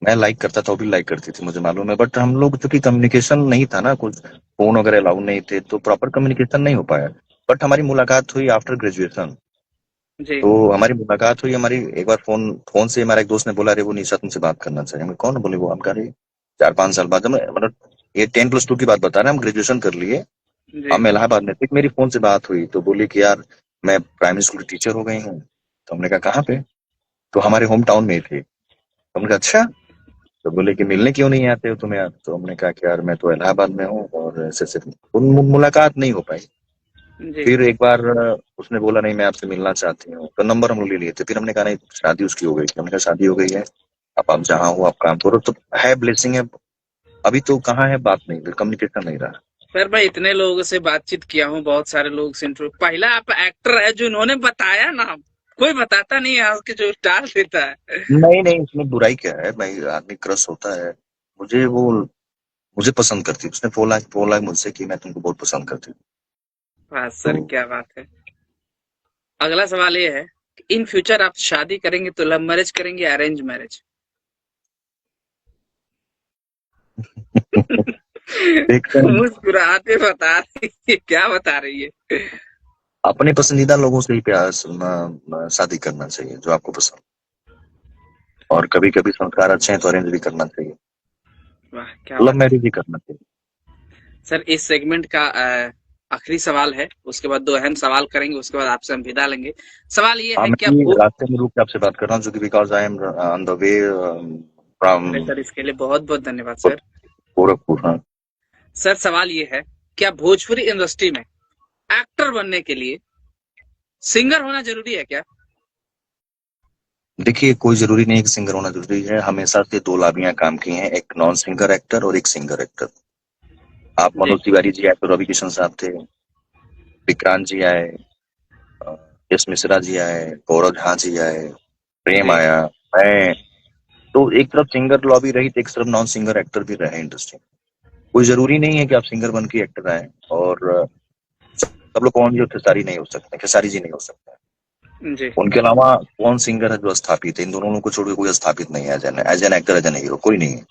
[SPEAKER 2] मैं लाइक करता था, वो भी लाइक करती थी मुझे मालूम है, बट हम लोग चूंकि कम्युनिकेशन नहीं था ना, कुछ फोन वगैरह अलाउ नहीं थे, तो प्रॉपर कम्युनिकेशन नहीं हो पाया। बट हमारी मुलाकात हुई आफ्टर ग्रेजुएशन।
[SPEAKER 1] जी।
[SPEAKER 2] तो हमारी मुलाकात हुई, हमारी एक बार फोन फोन से हमारा एक दोस्त ने बोला अरे वो निशा तुमसे बात करना चाहिए। मैं कौन, बोले वो हम कह रहे 4-5 साल बाद, मतलब ये 10+2 की बात बता रहे हैं, हम ग्रेजुएशन कर लिए।
[SPEAKER 1] जी।
[SPEAKER 2] हम इलाहाबाद में थे, मेरी फोन से बात हुई तो बोली कि यार मैं प्राइमरी स्कूल की टीचर हो गई हूँ। तो हमने कहा कहाँ पे? तो हमारे होम टाउन में ही थे। तो हमने कहा अच्छा। तो बोले कि मिलने क्यों नहीं आते हो तुम यार? तो हमने कहा कि यार मैं तो इलाहाबाद में हूँ, और ऐसे ऐसे मुलाकात नहीं हो पाई।
[SPEAKER 1] जी।
[SPEAKER 2] फिर एक बार उसने बोला नहीं मैं आपसे मिलना चाहती हूँ, तो नंबर हम लोग ले लिए थे। फिर हमने कहा नहीं शादी उसकी हो गई थी। हमने कहा शादी हो गई है, अब आप जहाँ हो आप काम करो, तो है ब्लेसिंग है। अभी तो कहाँ है, बात नहीं, कम्युनिकेशन नहीं रहा।
[SPEAKER 1] सर मैं इतने लोगों से बातचीत किया हूँ, बहुत सारे लोग से इंटरव्यू, पहला आप एक्टर है जो इन्होंने बताया ना। कोई बताता नहीं है आपके, जो टाल देता है।
[SPEAKER 2] नहीं नहीं, इसमें बुराई क्या है भाई, आदमी क्रश होता है। मुझे वो मुझे पसंद करती, उसने बोला मुझसे कि मैं तुमको बहुत पसंद करती हूँ।
[SPEAKER 1] वाह
[SPEAKER 2] तो
[SPEAKER 1] सर क्या बात है। अगला सवाल ये है कि इन फ्यूचर आप शादी करेंगे तो लव मैरिज करेंगे या अरेंज मैरिज?
[SPEAKER 2] देखते हैं,
[SPEAKER 1] मुस्कुराते बता रही है, क्या बता रही है?
[SPEAKER 2] अपने पसंदीदा लोगों से ही प्यार शादी करना चाहिए जो आपको पसंद। और कभी कभी संस्कार अच्छे हैं तो अरेंज भी करना चाहिए,
[SPEAKER 1] वाह क्या
[SPEAKER 2] लव
[SPEAKER 1] बात है।
[SPEAKER 2] मैरिज भी करना चाहिए।
[SPEAKER 1] सर इस सेगमेंट का आखिरी सवाल है, उसके बाद दो अहम सवाल करेंगे, उसके बाद आपसे हम विदा लेंगे। सवाल ये
[SPEAKER 2] हाँ
[SPEAKER 1] है
[SPEAKER 2] मैं
[SPEAKER 1] क्या
[SPEAKER 2] भी
[SPEAKER 1] भू
[SPEAKER 2] रास्ते में रुक के आपसे बात कर रहा हूँ, क्योंकि because I am on the way from
[SPEAKER 1] अरे सर इसके लिए बहुत बहुत धन्यवाद सर।
[SPEAKER 2] गोरखपुर। हाँ
[SPEAKER 1] सर सवाल ये है, क्या भोजपुरी इंडस्ट्री में एक्टर बनने के लिए सिंगर होना जरूरी है क्या?
[SPEAKER 2] देखिए कोई जरूरी नहीं है कि सिंगर होना जरूरी है, हमेशा से दो लाभियां काम की हैं, एक नॉन सिंगर एक्टर और एक सिंगर एक्टर। आप
[SPEAKER 1] जी।
[SPEAKER 2] मनोज तिवारी जी आए तो रवि किशन साहब थे, विक्रांत जी आए, अ, यश मिश्रा जी आए, गौरव झा जी आए, प्रेम
[SPEAKER 1] जी।
[SPEAKER 2] आया, मैं। तो एक तरफ सिंगर लॉबी रही तो एक तरफ नॉन सिंगर एक्टर भी रहे इंडस्ट्री में। कोई जरूरी नहीं है कि आप सिंगर बन के एक्टर आए। और सब लोग कौन जो खेसारी नहीं हो सकते, खेसारी जी नहीं हो सकते।
[SPEAKER 1] जी।
[SPEAKER 2] उनके अलावा कौन सिंगर है जो स्थापित है? इन दोनों को छोड़ के कोई स्थापित नहीं है, as an actor, as an hero कोई नहीं है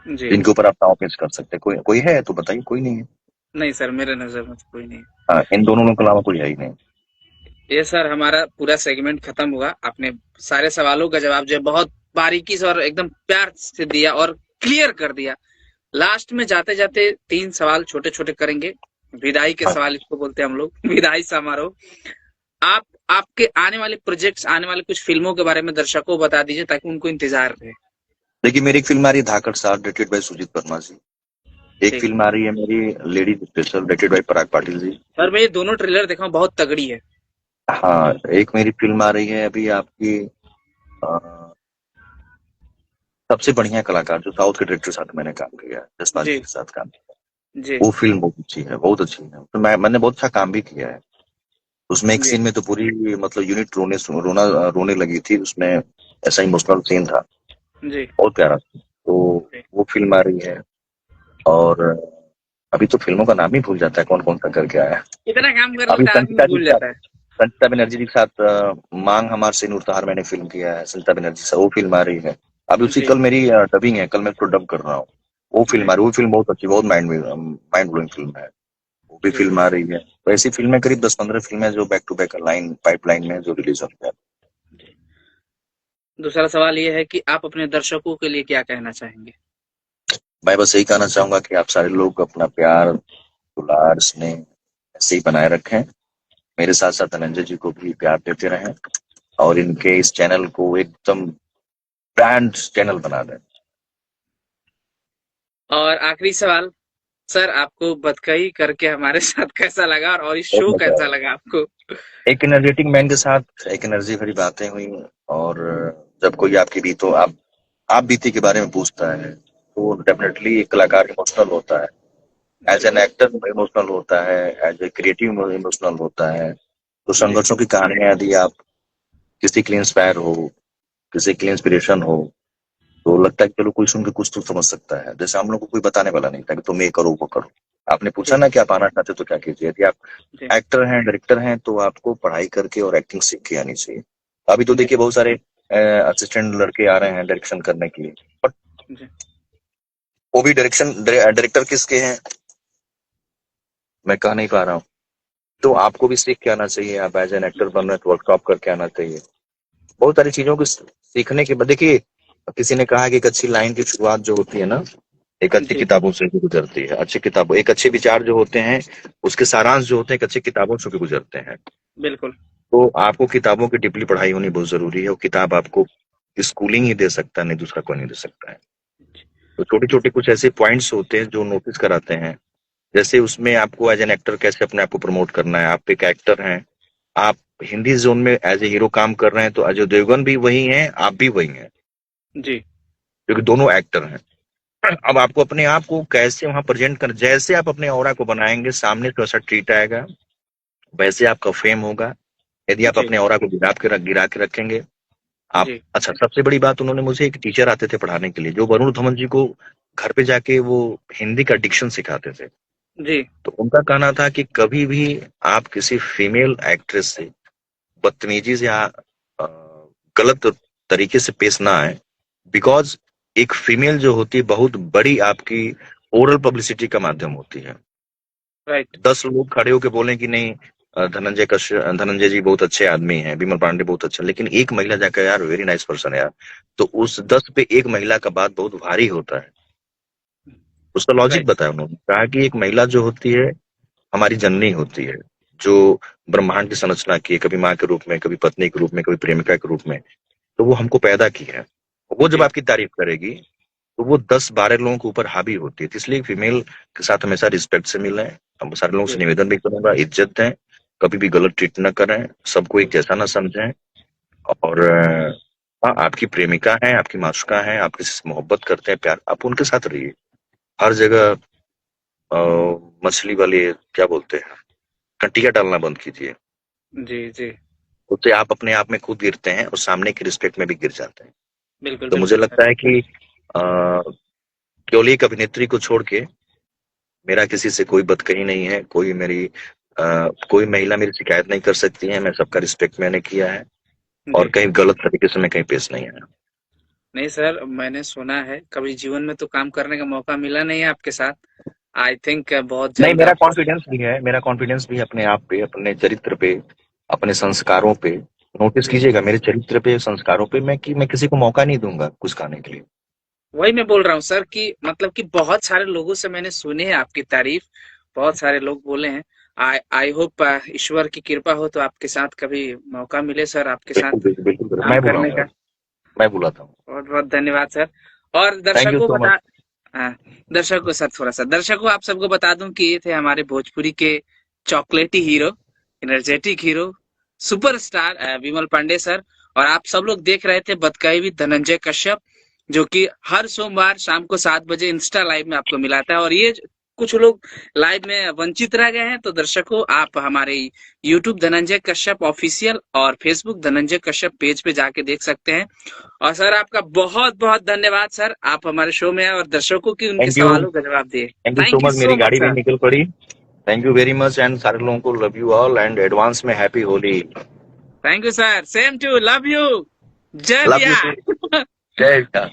[SPEAKER 1] जी।
[SPEAKER 2] जिनके ऊपर आप दांव पेच कर सकते हैं। कोई कोई है तो बताइए, कोई नहीं है।
[SPEAKER 1] नहीं सर मेरे नजर में तो कोई नहीं।
[SPEAKER 2] हाँ, इन दोनों लोगों के अलावा कोई है ही नहीं।
[SPEAKER 1] ये सर हमारा पूरा सेगमेंट खत्म हुआ। आपने सारे सवालों का जवाब जो है बहुत बारीकी से और एकदम प्यार से दिया और क्लियर कर दिया। लास्ट में जाते जाते तीन सवाल छोटे छोटे करेंगे, विदाई के
[SPEAKER 2] हाँ,
[SPEAKER 1] सवाल इसको बोलते हैं हम लोग, विदाई समारोह। आप आपके आने वाले प्रोजेक्ट्स, आने वाले कुछ फिल्मों के बारे में दर्शकों को बता दीजिए ताकि उनको इंतजार रहे।
[SPEAKER 2] देखिए मेरी एक फिल्म आ रही है धाकड़ साहब, डायरेक्टेड बाय सुजीत वर्मा जी। एक
[SPEAKER 1] ठीक।
[SPEAKER 2] फिल्म आ रही है मेरी ladies special, directed by Parag Patil ji.
[SPEAKER 1] Sir मैं ये दोनों ट्रेलर देखा हूं, बहुत तगड़ी है।
[SPEAKER 2] हाँ, एक मेरी फिल्म आ रही है अभी आपकी, अ, सबसे बढ़िया कलाकार, जो साउथ के डायरेक्टर के साथ मैंने काम किया है, जसपाल जी
[SPEAKER 1] जी
[SPEAKER 2] के साथ काम किया।
[SPEAKER 1] जी
[SPEAKER 2] वो फिल्म बहुत अच्छी है, बहुत अच्छी है। तो मैंने बहुत अच्छा काम भी किया है उसमें। एक
[SPEAKER 1] जी
[SPEAKER 2] सीन में तो पूरी मतलब यूनिट रोने लगी थी उसमें। ऐसा इमोशनल सीन था,
[SPEAKER 1] जी
[SPEAKER 2] बहुत प्यारा था। तो
[SPEAKER 1] जी।
[SPEAKER 2] वो फिल्म आ रही है। और अभी तो फिल्मों का नाम ही भूल जाता है कौन कौन सा करके आया है।
[SPEAKER 1] इतना काम कर
[SPEAKER 2] अभी
[SPEAKER 1] लेता है आदमी, भूल जाता है।
[SPEAKER 2] संचिता बनर्जी जी के साथ मांग हमार से नूर तहार मैंने फिल्म किया है, संचिता बनर्जी से वो फिल्म आ रही है। अभी उसकी
[SPEAKER 1] जी
[SPEAKER 2] कल मेरी डबिंग है, कल मैं उसको डब कर रहा हूँ। वो फिल्म
[SPEAKER 1] जी
[SPEAKER 2] आ रही है, वो फिल्म बहुत अच्छी, बहुत माइंड ब्लोइंग फिल्म है। वो भी
[SPEAKER 1] जी।
[SPEAKER 2] फिल्म आ रही है। तो ऐसी फिल्में करीब 10-15 फिल्में जो back to back line pipeline में जो रिलीज होती है।
[SPEAKER 1] दूसरा सवाल ये है कि आप अपने दर्शकों के लिए क्या कहना चाहेंगे?
[SPEAKER 2] मैं बस यही कहना चाहूंगा कि आप सारे लोग अपना प्यार, दुलार, स्नेह ऐसे ही बनाए रखें। मेरे साथ साथ धनंजय जी को भी प्यार देते रहें, और इनके इस चैनल को एकदम ब्रांड चैनल बना दें।
[SPEAKER 1] और आखिरी सवाल, सर आपको बतकही करके हमारे साथ कैसा लगा, और इस
[SPEAKER 2] बहुत
[SPEAKER 1] शो
[SPEAKER 2] मजा
[SPEAKER 1] कैसा
[SPEAKER 2] आया।
[SPEAKER 1] लगा आपको?
[SPEAKER 2] एक एनर्जेटिक मैन के साथ एक एनर्जी भरी बातें हुई। और जब कोई आपकी बीतो आप बीती के बारे में पूछता है, तो डेफिनेटली एक कलाकार इमोशनल होता है। एज
[SPEAKER 1] जी
[SPEAKER 2] एन एक्टर इमोशनल होता है, एज ए क्रिएटिव इमोशनल होता है। तो
[SPEAKER 1] जी
[SPEAKER 2] संघर्षों की कहानियां यदि आप किसी के लिए इंस्पायर हो, किसी के लिए इंस्पिरेशन हो, तो लगता है कि चलो कोई सुन के कुछ तो समझ सकता है। जैसे हम लोग को कोई बताने वाला नहीं था कि तुम ये करो वो करो। आपने पूछा
[SPEAKER 1] जी
[SPEAKER 2] ना कि आप आना चाहते हो तो क्या कीजिए। यदि आप
[SPEAKER 1] जी
[SPEAKER 2] एक्टर हैं, डायरेक्टर हैं, तो आपको पढ़ाई करके और एक्टिंग सीख के आनी चाहिए। अभी तो
[SPEAKER 1] जी
[SPEAKER 2] देखिए बहुत सारे असिस्टेंट लड़के आ रहे हैं डायरेक्शन करने के लिए, बट
[SPEAKER 1] जी
[SPEAKER 2] वो भी डायरेक्टर किसके हैं मैं कह नहीं पा रहा हूँ। तो आपको भी सीख के आना चाहिए। आप एज एन एक्टर बन रहे हैं तो वर्कशॉप करके आना चाहिए। बहुत सारी चीजों को सीखने के बाद देखिए, किसी ने कहा कि एक अच्छी लाइन की शुरुआत जो होती है ना, एक अच्छी
[SPEAKER 1] जी।
[SPEAKER 2] किताबों से ही गुजरती है। अच्छी किताबों, एक अच्छे विचार जो होते हैं उसके सारांश जो होते हैं एक अच्छी किताबों से भी गुजरते हैं।
[SPEAKER 1] बिल्कुल।
[SPEAKER 2] तो आपको किताबों की डीपली पढ़ाई होनी बहुत जरूरी है। वो किताब आपको स्कूलिंग ही दे सकता है, नहीं दूसरा कोई नहीं दे सकता है। तो छोटे छोटे कुछ ऐसे पॉइंट्स होते हैं जो नोटिस कराते हैं। जैसे उसमें आपको एज एन एक्टर कैसे अपने आप को प्रमोट करना है। आप एक एक्टर हैं, आप हिंदी जोन में एज ए हीरो काम कर रहे हैं, तो अजय देवगन भी वही हैं, आप भी वही हैं,
[SPEAKER 1] जी
[SPEAKER 2] क्योंकि दोनों एक्टर हैं। अब आपको अपने आप को कैसे वहां प्रेजेंट कर, जैसे आप अपने ऑरा को बनाएंगे सामने तो ऐसा ट्रीट आएगा, वैसे आपका फेम होगा। यदि आप
[SPEAKER 1] जी
[SPEAKER 2] अपने ऑरा को गिरा के रखेंगे आप।
[SPEAKER 1] जी
[SPEAKER 2] अच्छा, सबसे बड़ी बात, उन्होंने मुझे एक टीचर आते थे पढ़ाने के लिए, जो वरुण धवन जी को घर पे जाके वो हिंदी का डिक्शन सिखाते थे।
[SPEAKER 1] जी
[SPEAKER 2] तो उनका कहना था कि कभी भी आप किसी फीमेल एक्ट्रेस से बदतमीजी से या गलत तरीके से पेश ना आए। बिकॉज एक फीमेल जो होती है बहुत बड़ी आपकी ओरल पब्लिसिटी का माध्यम होती है।
[SPEAKER 1] राइट।
[SPEAKER 2] 10 लोग खड़े होके बोले कि नहीं, धनंजय जी बहुत अच्छे आदमी हैं, विमल पांडे बहुत अच्छा, लेकिन एक महिला जाकर यार वेरी नाइस पर्सन है यार, तो उस 10 पे एक महिला का बात बहुत भारी होता है। उसका लॉजिक
[SPEAKER 1] राइट।
[SPEAKER 2] बताया उन्होंने, कहा कि एक महिला जो होती है हमारी जननी होती है, जो ब्रह्मांड की संरचना की है, कभी माँ के रूप में, कभी पत्नी के रूप में, कभी प्रेमिका के रूप में। तो वो हमको पैदा की है। वो जब
[SPEAKER 1] जी
[SPEAKER 2] आपकी तारीफ करेगी तो वो 10-12 लोगों के ऊपर हावी होती है। तो इसलिए फीमेल के साथ हमेशा रिस्पेक्ट से मिलें। हम सारे लोगों से
[SPEAKER 1] जी
[SPEAKER 2] निवेदन भी करूंगा, इज्जत दें, कभी भी गलत ट्रीट न करें, सबको एक जैसा ना समझें। और हाँ, आपकी प्रेमिका है, आपकी माशुका है, आप किसी से मोहब्बत करते हैं, प्यार, आप उनके साथ रहिए। हर जगह अ, मछली वाले क्या बोलते हैं, कंटिया डालना बंद कीजिए।
[SPEAKER 1] जी जी।
[SPEAKER 2] उससे आप अपने आप में खुद गिरते हैं और सामने की रिस्पेक्ट में भी गिर जाते हैं।
[SPEAKER 1] बिल्कुल
[SPEAKER 2] तो मुझे
[SPEAKER 1] बिल्कुल सर।
[SPEAKER 2] लगता है कि केवल एक अभिनेत्री को छोड़ के मेरा किसी से कोई बदकही नहीं है। कोई महिला मेरी शिकायत नहीं कर सकती है। मैं सबका रिस्पेक्ट मैंने किया है, और
[SPEAKER 1] जी।
[SPEAKER 2] कहीं गलत तरीके से मैं कहीं पेश नहीं आया।
[SPEAKER 1] नहीं सर, मैंने सुना है, कभी जीवन में तो काम करने का मौका मिला नहीं है आपके साथ। आई थिंक बहुत
[SPEAKER 2] नहीं,
[SPEAKER 1] जल्द आपको।
[SPEAKER 2] मेरा कॉन्फिडेंस भी अपने आप पे, अपने चरित्र पे, अपने संस्कारों पे। नोटिस
[SPEAKER 1] जी।
[SPEAKER 2] कीजिएगा मेरे चरित्र पे, संस्कारों पे, मैं किसी को मौका नहीं दूंगा कुछ कहने के लिए।
[SPEAKER 1] वही मैं बोल रहा हूँ सर, कि मतलब कि बहुत सारे लोगों से मैंने सुनी है आपकी तारीफ। बहुत सारे लोग बोले हैं। आई आई होप ईश्वर की कृपा हो तो आपके साथ कभी मौका मिले सर, आपके
[SPEAKER 2] बिल्कुल
[SPEAKER 1] साथ
[SPEAKER 2] बिल्कुल बिल्कुल बिल्कुल।
[SPEAKER 1] काम
[SPEAKER 2] मैं
[SPEAKER 1] करने
[SPEAKER 2] बुलाऊंगा,
[SPEAKER 1] का।
[SPEAKER 2] मैं बुलाता हूँ।
[SPEAKER 1] बहुत बहुत धन्यवाद सर। और
[SPEAKER 2] थैंक यू
[SPEAKER 1] दर्शकों
[SPEAKER 2] सो
[SPEAKER 1] बता,
[SPEAKER 2] मच।
[SPEAKER 1] हाँ, दर्शकों सर, थोड़ा सा दर्शकों आप सबको बता दूं कि ये थे हमारे भोजपुरी के चॉकलेटी हीरो, एनर्जेटिक हीरो, सुपरस्टार विमल पांडे सर, और आप सब लोग देख रहे थे बतकही विद धनंजय कश्यप, जो कि हर सोमवार शाम को 7 बजे इंस्टा लाइव में आपको मिलाता है। और ये कुछ लोग लाइव में वंचित रह गए हैं, तो दर्शकों आप हमारे यूट्यूब धनंजय कश्यप ऑफिशियल और फेसबुक धनंजय कश्यप पेज पे जाके देख सकते हैं। और सर आपका बहुत बहुत धन्यवाद सर, आप हमारे शो में आए और दर्शकों की उनके
[SPEAKER 2] थैंक यू,
[SPEAKER 1] सवालों का जवाब दिए।
[SPEAKER 2] Thank you so
[SPEAKER 1] thank you
[SPEAKER 2] much. मेरी
[SPEAKER 1] सो मच
[SPEAKER 2] गाड़ी भी
[SPEAKER 1] सर।
[SPEAKER 2] निकल पड़ी। Thank you very much and सारे लोगों को love you all and advance में happy Holi.
[SPEAKER 1] Thank you sir, same to, love you, जय
[SPEAKER 2] लव यू
[SPEAKER 1] बिहार।
[SPEAKER 2] जय हिंद।